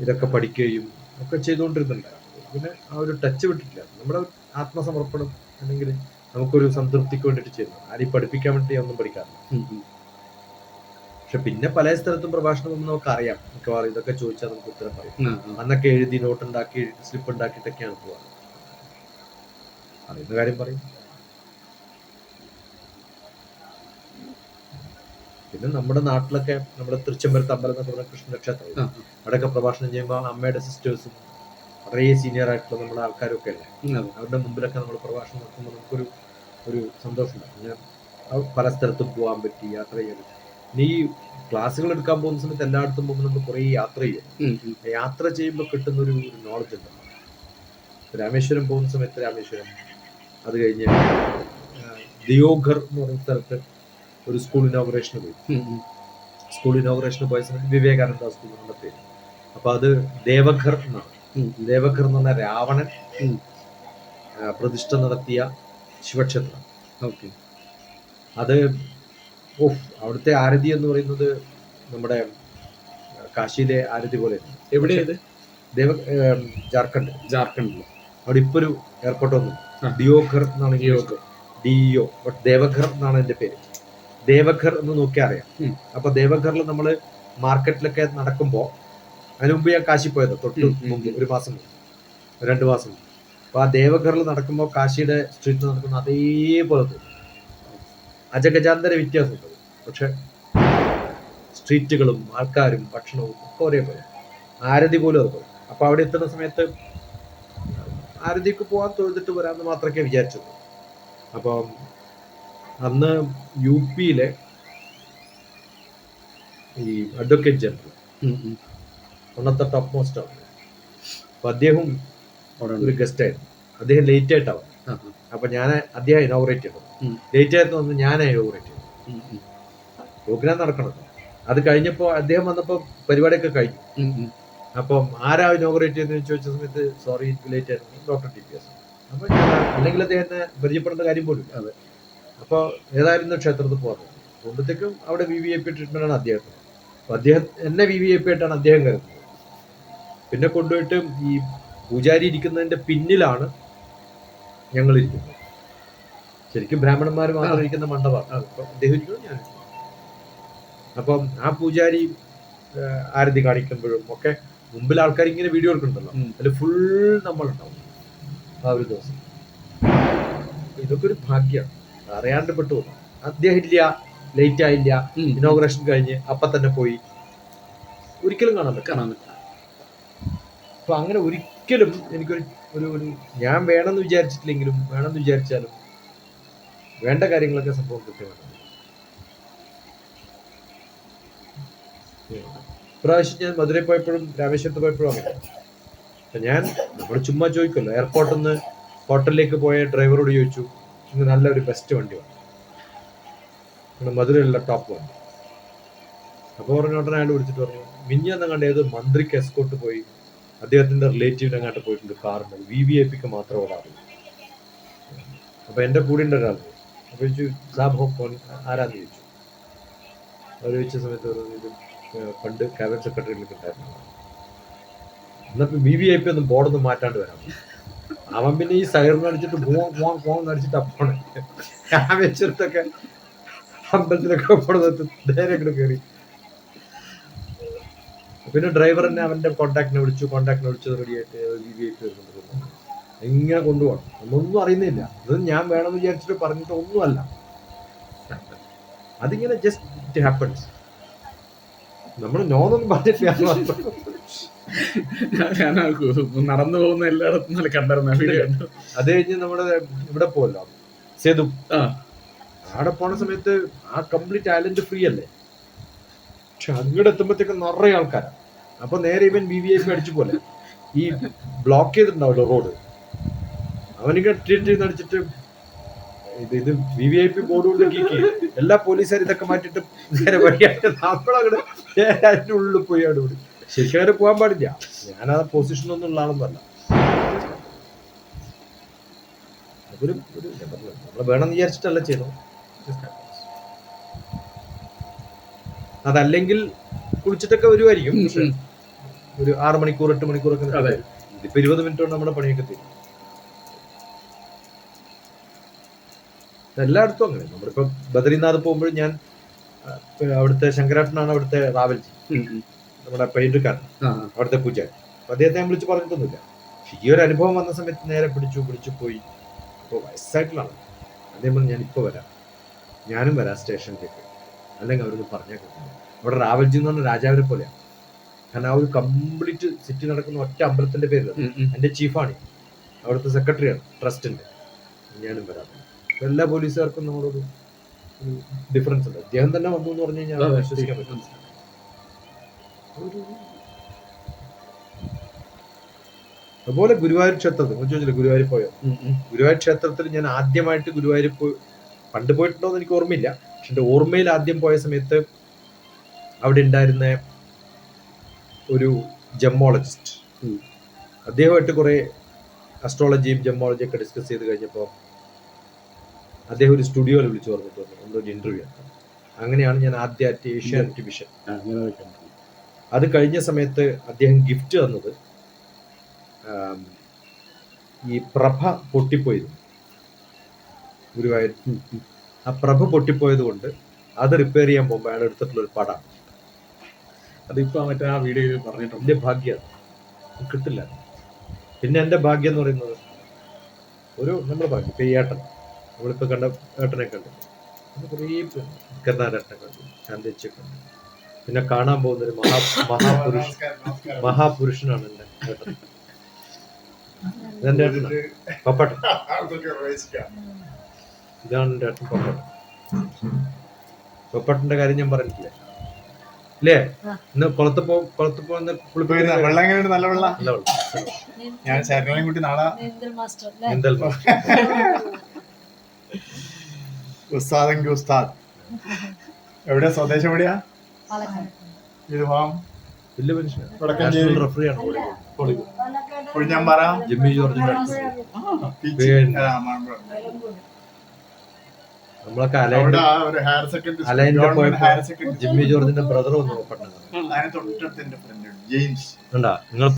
ഇതൊക്കെ പഠിക്കുകയും ഒക്കെ ചെയ്തുകൊണ്ടിരുന്നുണ്ട്. പിന്നെ ആ ഒരു ടച്ച് വിട്ടിട്ടില്ല. നമ്മുടെ ആത്മസമർപ്പണം അല്ലെങ്കിൽ നമുക്കൊരു സംതൃപ്തിക്ക് വേണ്ടിയിട്ട് ചെയ്യുന്നത്, ആരെയും പഠിപ്പിക്കാൻ വേണ്ടി ഒന്നും പഠിക്കാറില്ല. പക്ഷെ പിന്നെ പല സ്ഥലത്തും പ്രഭാഷണം നമുക്ക് അറിയാം, മിക്കവാറും ഇതൊക്കെ ചോദിച്ചാൽ നമുക്ക് ഉത്തരം പറയും. അന്നൊക്കെ എഴുതി നോട്ട് ഉണ്ടാക്കി സ്ലിപ്പ് ഉണ്ടാക്കിയിട്ടൊക്കെയാണ് പോവാറ്. അറിയുന്ന കാര്യം പറയും. പിന്നെ നമ്മുടെ നാട്ടിലൊക്കെ നമ്മുടെ തൃച്ചംബരത്ത് അമ്പലം എന്ന് പറഞ്ഞ കൃഷ്ണ ക്ഷേത്രം, അവിടെയൊക്കെ പ്രഭാഷണം ചെയ്യുമ്പോൾ അമ്മയുടെ സിസ്റ്റേഴ്സും കുറേ സീനിയർ ആയിട്ടുള്ള നമ്മുടെ ആൾക്കാരൊക്കെ അല്ലേ, അവരുടെ മുമ്പിലൊക്കെ നമ്മൾ പ്രഭാഷണം നടത്തുമ്പോൾ നമുക്കൊരു സന്തോഷമുണ്ട്. പിന്നെ പല സ്ഥലത്തും പോകാൻ പറ്റി, യാത്ര ചെയ്യാൻ പറ്റി. ഇനി ഈ ക്ലാസ്സുകൾ എടുക്കാൻ പോകുന്ന സമയത്ത് എല്ലായിടത്തും പോകുമ്പോൾ നമ്മൾ കുറേ യാത്ര ചെയ്യും. യാത്ര ചെയ്യുമ്പോൾ കിട്ടുന്ന ഒരു നോളജ് ഉണ്ട്. രാമേശ്വരം പോകുന്ന സമയത്ത് രാമേശ്വരം, അത് കഴിഞ്ഞ് ദിയോഘർ എന്ന് പറയുന്ന സ്ഥലത്ത് ഒരു സ്കൂൾ ഇനോഗ്രേഷന് പോയി. സ്കൂൾ ഇനോഗ്രേഷന് പോയ സമയത്ത് വിവേകാനന്ദ സ്കൂൾ എന്നുള്ള പേര്. അപ്പൊ അത് ദേവഘർ എന്നാണ്. ദേവഘർ എന്ന് പറഞ്ഞ രാവണൻ പ്രതിഷ്ഠ നടത്തിയ ശിവക്ഷേത്രം. അത് അവിടുത്തെ ആരതി എന്ന് പറയുന്നത് നമ്മുടെ കാശിയിലെ ആരതി പോലെ. എവിടെയത്? ജാർഖണ്ഡിൽ. അവിടെ ഇപ്പൊ ഒരു എയർപോർട്ട് വന്നു, ദിയോഘർ എന്നാണ്, DEO, ബട്ട് ദേവഘർ എന്നാണ് എന്റെ പേര്. ദേവഘർ എന്ന് നോക്കിയാൽ അറിയാം. അപ്പൊ ദേവഘറിൽ നമ്മള് മാർക്കറ്റിലൊക്കെ നടക്കുമ്പോ, അതിന് മുമ്പ് ഞാൻ കാശി പോയത്, തൊട്ട് മുമ്പ് 1 മാസം മുമ്പ് 2 മാസം മുമ്പ്. അപ്പൊ ആ ദേവഘറിൽ നടക്കുമ്പോൾ കാശിയുടെ സ്ട്രീറ്റിൽ നടക്കുന്ന അതേപോലെ തോന്നും. അജഗജാന്തര വ്യത്യാസമുണ്ട്, പക്ഷെ സ്ട്രീറ്റുകളും ആൾക്കാരും ഭക്ഷണവും ഒക്കെ ഒരേപോലെ. ആരതി പോലും അതുപോലെ. അപ്പൊ അവിടെ എത്തുന്ന സമയത്ത് ആരതിക്ക് പോകാൻ തൊഴുതിട്ട് വരാമെന്ന് മാത്രമേ വിചാരിച്ചത്. അപ്പം അന്ന് UP-യിലെ ഈ അഡ്വക്കേറ്റ് ജനറൽ ഒന്നത്തെ ടോപ്പ് മോസ്റ്റ് ആണ്. അപ്പൊ അദ്ദേഹം ഒരു ഗസ്റ്റ് ആയിരുന്നു. അദ്ദേഹം ലേറ്റ് ആയിട്ടാവും. അപ്പൊ ഞാൻ അദ്ദേഹം ഇനോഗ്രേറ്റ് ചെയ്തു. ലേറ്റ് ആയിട്ട് വന്ന് ഞാൻ ഇനോഗ്രേറ്റ് ചെയ്തു. പ്രോഗ്രാം നടക്കണം. അത് കഴിഞ്ഞപ്പോ അദ്ദേഹം വന്നപ്പോ പരിപാടിയൊക്കെ കഴിഞ്ഞു. അപ്പം ആരാ ഇനോഗ്രേറ്റ് ചെയ്തെന്ന് ചോദിച്ച സമയത്ത് സോറി ലേറ്റ് ആയിരുന്നു, ഡോക്ടർ TPS. അപ്പൊ അല്ലെങ്കിൽ അദ്ദേഹത്തെ പരിചയപ്പെടേണ്ട കാര്യം പോലും ഇല്ല. അപ്പൊ ഏതായിരുന്നു ക്ഷേത്രത്തിൽ പോകുമ്പോഴത്തേക്കും അവിടെ VVIP ട്രീറ്റ്മെന്റ് ആണ് അദ്ദേഹത്തിന്. അപ്പൊ അദ്ദേഹം എന്നെ VVIP ആയിട്ടാണ് അദ്ദേഹം കരുതുന്നത്. പിന്നെ കൊണ്ടുപോയിട്ട് ഈ പൂജാരി ഇരിക്കുന്നതിന്റെ പിന്നിലാണ് ഞങ്ങൾ ഇരിക്കുന്നത്. ശരിക്കും ബ്രാഹ്മണന്മാർ മാത്രം ഇരിക്കുന്ന മണ്ഡപമാണ്. അപ്പൊ അദ്ദേഹം ഇരിക്കുന്നത്, ഞാൻ. അപ്പം ആ പൂജാരി ആരതി കാണിക്കുമ്പോഴും ഒക്കെ മുമ്പിൽ ആൾക്കാർ ഇങ്ങനെ വീഡിയോ എടുക്കുന്നുണ്ടല്ലോ, അതിൽ ഫുൾ നമ്മളുണ്ടാവും ആ ഒരു ദിവസം. ഇതൊക്കെ ഒരു ഭാഗ്യമാണ്, അറിയാണ്ട് പെട്ടു പോകുന്നു. അദ്ദേഹം ഇല്ല, ലേറ്റ് ആയില്ല, ഇനോഗ്രേഷൻ കഴിഞ്ഞ് അപ്പൊ തന്നെ പോയി, ഒരിക്കലും കാണാൻ പറ്റില്ല. അപ്പൊ അങ്ങനെ ഒരിക്കലും എനിക്കൊരു ഒരു ഞാൻ വേണമെന്ന് വിചാരിച്ചിട്ടില്ലെങ്കിലും വേണമെന്ന് വിചാരിച്ചാലും വേണ്ട കാര്യങ്ങളൊക്കെ സംഭവം കൃത്യമാണ്. ഇപ്രാവശ്യം ഞാൻ മധുരയിൽ പോയപ്പോഴും രാമേശ്വരത്ത് പോയപ്പോഴും അങ്ങനെ. നമ്മൾ ചുമ്മാ ചോദിക്കുമല്ലോ, എയർപോർട്ടിൽ നിന്ന് ഹോട്ടലിലേക്ക് പോയ ഡ്രൈവറോട് ചോദിച്ചു, ഇന്ന് നല്ലൊരു ബെസ്റ്റ് വണ്ടി വന്നു, മധുരയിലുള്ള ടോപ്പ് വണ്ടി. അപ്പോൾ പറഞ്ഞ ഉടനെ അയാൾ വിളിച്ചിട്ട് പറഞ്ഞു, മിഞ്ഞെന്ന് കണ്ട ഏത് മന്ത്രിക്ക് എസ്കോട്ട് പോയി, അദ്ദേഹത്തിന്റെ റിലേറ്റീവിനെ അങ്ങോട്ട് പോയിട്ടുണ്ട് കാറിന്, VVIPക്ക് മാത്രം ഓടാറില്ല. അപ്പൊ എന്റെ കൂടെ ഉണ്ട് ഒരാൾ. അപ്പൊ ചോദിച്ചു, സാബ് ഫോൺ ആരാന്ന് ചോദിച്ചു. അവർ ചോദിച്ച സമയത്ത് ഇത് പണ്ട് ക്യാബിനറ്റ് സെക്രട്ടറിയിലൊക്കെ ഉണ്ടായിരുന്നു. എന്നപ്പോ VVIP ഒന്നും ബോർഡൊന്നും മാറ്റാണ്ട് വരാം. അവൻ പിന്നെ ഈ സൈറിന് അടിച്ചിട്ട് പോകാൻ അടിച്ചിട്ട് അപ്പോണ് രാമേശ്വരത്തൊക്കെ അമ്പലത്തിലൊക്കെ പോണത് നേരെ ഇങ്ങോട്ട് കയറി. പിന്നെ ഡ്രൈവർ തന്നെ അവന്റെ കോണ്ടാക്ടിനെ വിളിച്ചു റെഡിയായിട്ട് VVIP വരുന്നുണ്ട്. ഇങ്ങനെ കൊണ്ടുപോകണം. ഒന്നും അറിയുന്നില്ല. അത് ഞാൻ വേണമെന്ന് വിചാരിച്ചിട്ട് പറഞ്ഞിട്ട് ഒന്നുമല്ല. അതിങ്ങനെ ജസ്റ്റ് ഇറ്റ് ഹാപ്പൻസ്. നമ്മൾ നോന്നൊന്നും പറഞ്ഞിട്ടില്ല. ഞാൻ നടന്നു പോകുന്ന എല്ലായിടത്തും നല്ല കണ്ടായിരുന്നു വീഡിയോ. അത് കഴിഞ്ഞ് നമ്മുടെ ഇവിടെ പോവല്ലോ സേതു, അവിടെ പോണ സമയത്ത് ആ കംപ്ലീറ്റ് ഐലൻഡ് ഫ്രീ അല്ലേ, പക്ഷെ അങ്ങോട്ട് എത്തുമ്പോഴത്തേക്കും നിറയെ ആൾക്കാരാണ്. അപ്പൊ നേരെ ഇവൻ VVIP അടിച്ചു പോലെ ഈ ബ്ലോക്ക് ചെയ്തിട്ടുണ്ടാവല്ലോ റോഡ്, അവനിങ്ങനെ ട്രീറ്റ് അടിച്ചിട്ട് ഇത് VVIP ബോർഡ് കൊണ്ട് കീക്കി എല്ലാ പോലീസുകാരും ഇതൊക്കെ മാറ്റിട്ട് നേരെ വഴിയായിട്ട് നമ്മളങ്ങോട്ട് അതിന്റെ ഉള്ളിൽ പോയി അവിടെ വിടും. ശരിക്കും അങ്ങനെ പോകാൻ പാടില്ല. ഞാൻ ആ പൊസിഷനൊന്നും ഉള്ള ആളൊന്നുമല്ല. നമ്മള് വേണമെന്ന് വിചാരിച്ചിട്ടല്ല ചെയ്യണം. അതല്ലെങ്കിൽ കുളിച്ചിട്ടൊക്കെ വരുമായിരിക്കും, പക്ഷെ ഒരു 6 മണിക്കൂർ 8 മണിക്കൂറൊക്കെ ഇതിപ്പോ 20 മിനിറ്റ് കൊണ്ട് നമ്മുടെ പണിയൊക്കെ തീരും. എല്ലായിടത്തും അങ്ങനെ. നമ്മളിപ്പോ ബദ്രീനാഥ് പോകുമ്പോഴും ഞാൻ അവിടുത്തെ ശങ്കരാട്ടനാണ് അവിടുത്തെ റാവൽജി, നമ്മുടെ പെയിന്റുകാരൻ, അവിടുത്തെ പൂജാരി. അപ്പൊ അദ്ദേഹത്തെ ഞാൻ വിളിച്ച് പറഞ്ഞിട്ടൊന്നുമില്ല. ഈ ഒരു അനുഭവം വന്ന സമയത്ത് നേരെ പിടിച്ചു പോയി. അപ്പോൾ വയസ്സായിട്ടുള്ളതാണ്. അദ്ദേഹം പറഞ്ഞു ഞാൻ ഇപ്പൊ വരാം, ഞാനും വരാം സ്റ്റേഷനിലേക്ക്, അല്ലെങ്കിൽ അവരൊന്ന് പറഞ്ഞാൽ കേൾക്കുന്നു. അവിടെ റാവൽജി എന്ന് പറഞ്ഞ രാജാവിനെ പോലെയാണ്. കാരണം ആ ഒരു കംപ്ലീറ്റ് സിറ്റി നടക്കുന്ന ഒറ്റ അമ്പലത്തിന്റെ പേര് എന്റെ ചീഫാണ്, അവിടുത്തെ സെക്രട്ടറിയാണ് ട്രസ്റ്റിന്റെ. ഞാനും വരാം. എല്ലാ പോലീസുകാർക്കും നമ്മളൊരു ഡിഫറൻസ് ഉണ്ട്. അദ്ദേഹം തന്നെ വന്നു എന്ന് പറഞ്ഞു കഴിഞ്ഞാൽ വിശ്വസിക്കാൻ പറ്റും. അതുപോലെ ഗുരുവായൂർ ക്ഷേത്രത്തിൽ ചോദിച്ചില്ല, ഗുരുവായൂർ പോയോ? ഗുരുവായൂർ ക്ഷേത്രത്തിൽ ഞാൻ ആദ്യമായിട്ട് ഗുരുവായൂർ പണ്ട് പോയിട്ടുണ്ടോ എന്ന് എനിക്ക് ഓർമ്മയില്ല, പക്ഷെ എന്റെ ഓർമ്മയിൽ ആദ്യം പോയ സമയത്ത് അവിടെ ഉണ്ടായിരുന്ന ഒരു ജമ്മോളജിസ്റ്റ്, അദ്ദേഹമായിട്ട് കുറെ അസ്ട്രോളജിയും ജമ്മോളജിയും ഒക്കെ ഡിസ്കസ് ചെയ്ത് കഴിഞ്ഞപ്പോൾ അദ്ദേഹം ഒരു സ്റ്റുഡിയോയിൽ വിളിച്ചു പറഞ്ഞിട്ട് വന്നു നമ്മളൊരു ഇന്റർവ്യൂ ആക്കാം. അങ്ങനെയാണ് ഞാൻ ആദ്യമായിട്ട് ഏഷ്യാനെറ്റ് വിഷൻ. അത് കഴിഞ്ഞ സമയത്ത് അദ്ദേഹം ഗിഫ്റ്റ് തന്നത് ഈ പ്രഭ പൊട്ടിപ്പോയിരുന്നു ഗുരുവായൂർ. ആ പ്രഭ പൊട്ടിപ്പോയത് കൊണ്ട് അത് റിപ്പയർ ചെയ്യാൻ പോകുമ്പോൾ അയാൾ എടുത്തിട്ടുള്ള ഒരു പടമാണ്. അതിപ്പോ മറ്റേ ആ വീഡിയോയിൽ പറഞ്ഞിട്ടുണ്ട്. എന്റെ ഭാഗ്യം കിട്ടില്ല. പിന്നെ എന്റെ ഭാഗ്യം എന്ന് പറയുന്നത് ഒരു നമ്മൾ പറഞ്ഞു ഇപ്പൊ ഈ ഏട്ടൻ, നമ്മളിപ്പോ കണ്ട ഏട്ടനെ കണ്ടു, കുറേ കർണാടകനെ കണ്ടു, ചാന്ദിച്ചെ കണ്ടു. പിന്നെ കാണാൻ പോകുന്ന ഒരു മഹാപുരുഷനാണ് എന്റെ ഏട്ടൻ. ഇതെന്റെ ഏട്ടനാണ് പപ്പട്ടൻ. ഇതാണ് എന്റെ ഏട്ടൻ പപ്പട്ടൻ. പപ്പട്ടന്റെ കാര്യം ഞാൻ പറഞ്ഞിട്ടില്ലേ ഇല്ലേ? ഇന്ന് കുളത്ത് പോകുന്ന വെള്ളം എങ്ങനെയുണ്ട്? നല്ല വെള്ളം. ഞാൻ ശരണയും കുട്ടി നാളെ ഉസ്താദെങ്കിൽ ഉസ്താദ്. എവിടെയാ സ്വദേശം? എവിടെയാ ഇത്? വലിയ മനുഷ്യനാണ്, റഫറിയാണ് പുഴിഞ്ഞാമ്പാറ ജിമ്മി ജോർജിന്റെ. നമ്മളൊക്കെ അലൈൻ്റെ പോയപ്പോ ജിമ്മി ജോർജിന്റെ ബ്രദർ വന്നു പട്ടണം. തൊട്ടടുത്ത് എന്റെ ഫ്രണ്ട് ജെയിംസ് ഉണ്ടാ നിങ്ങൾ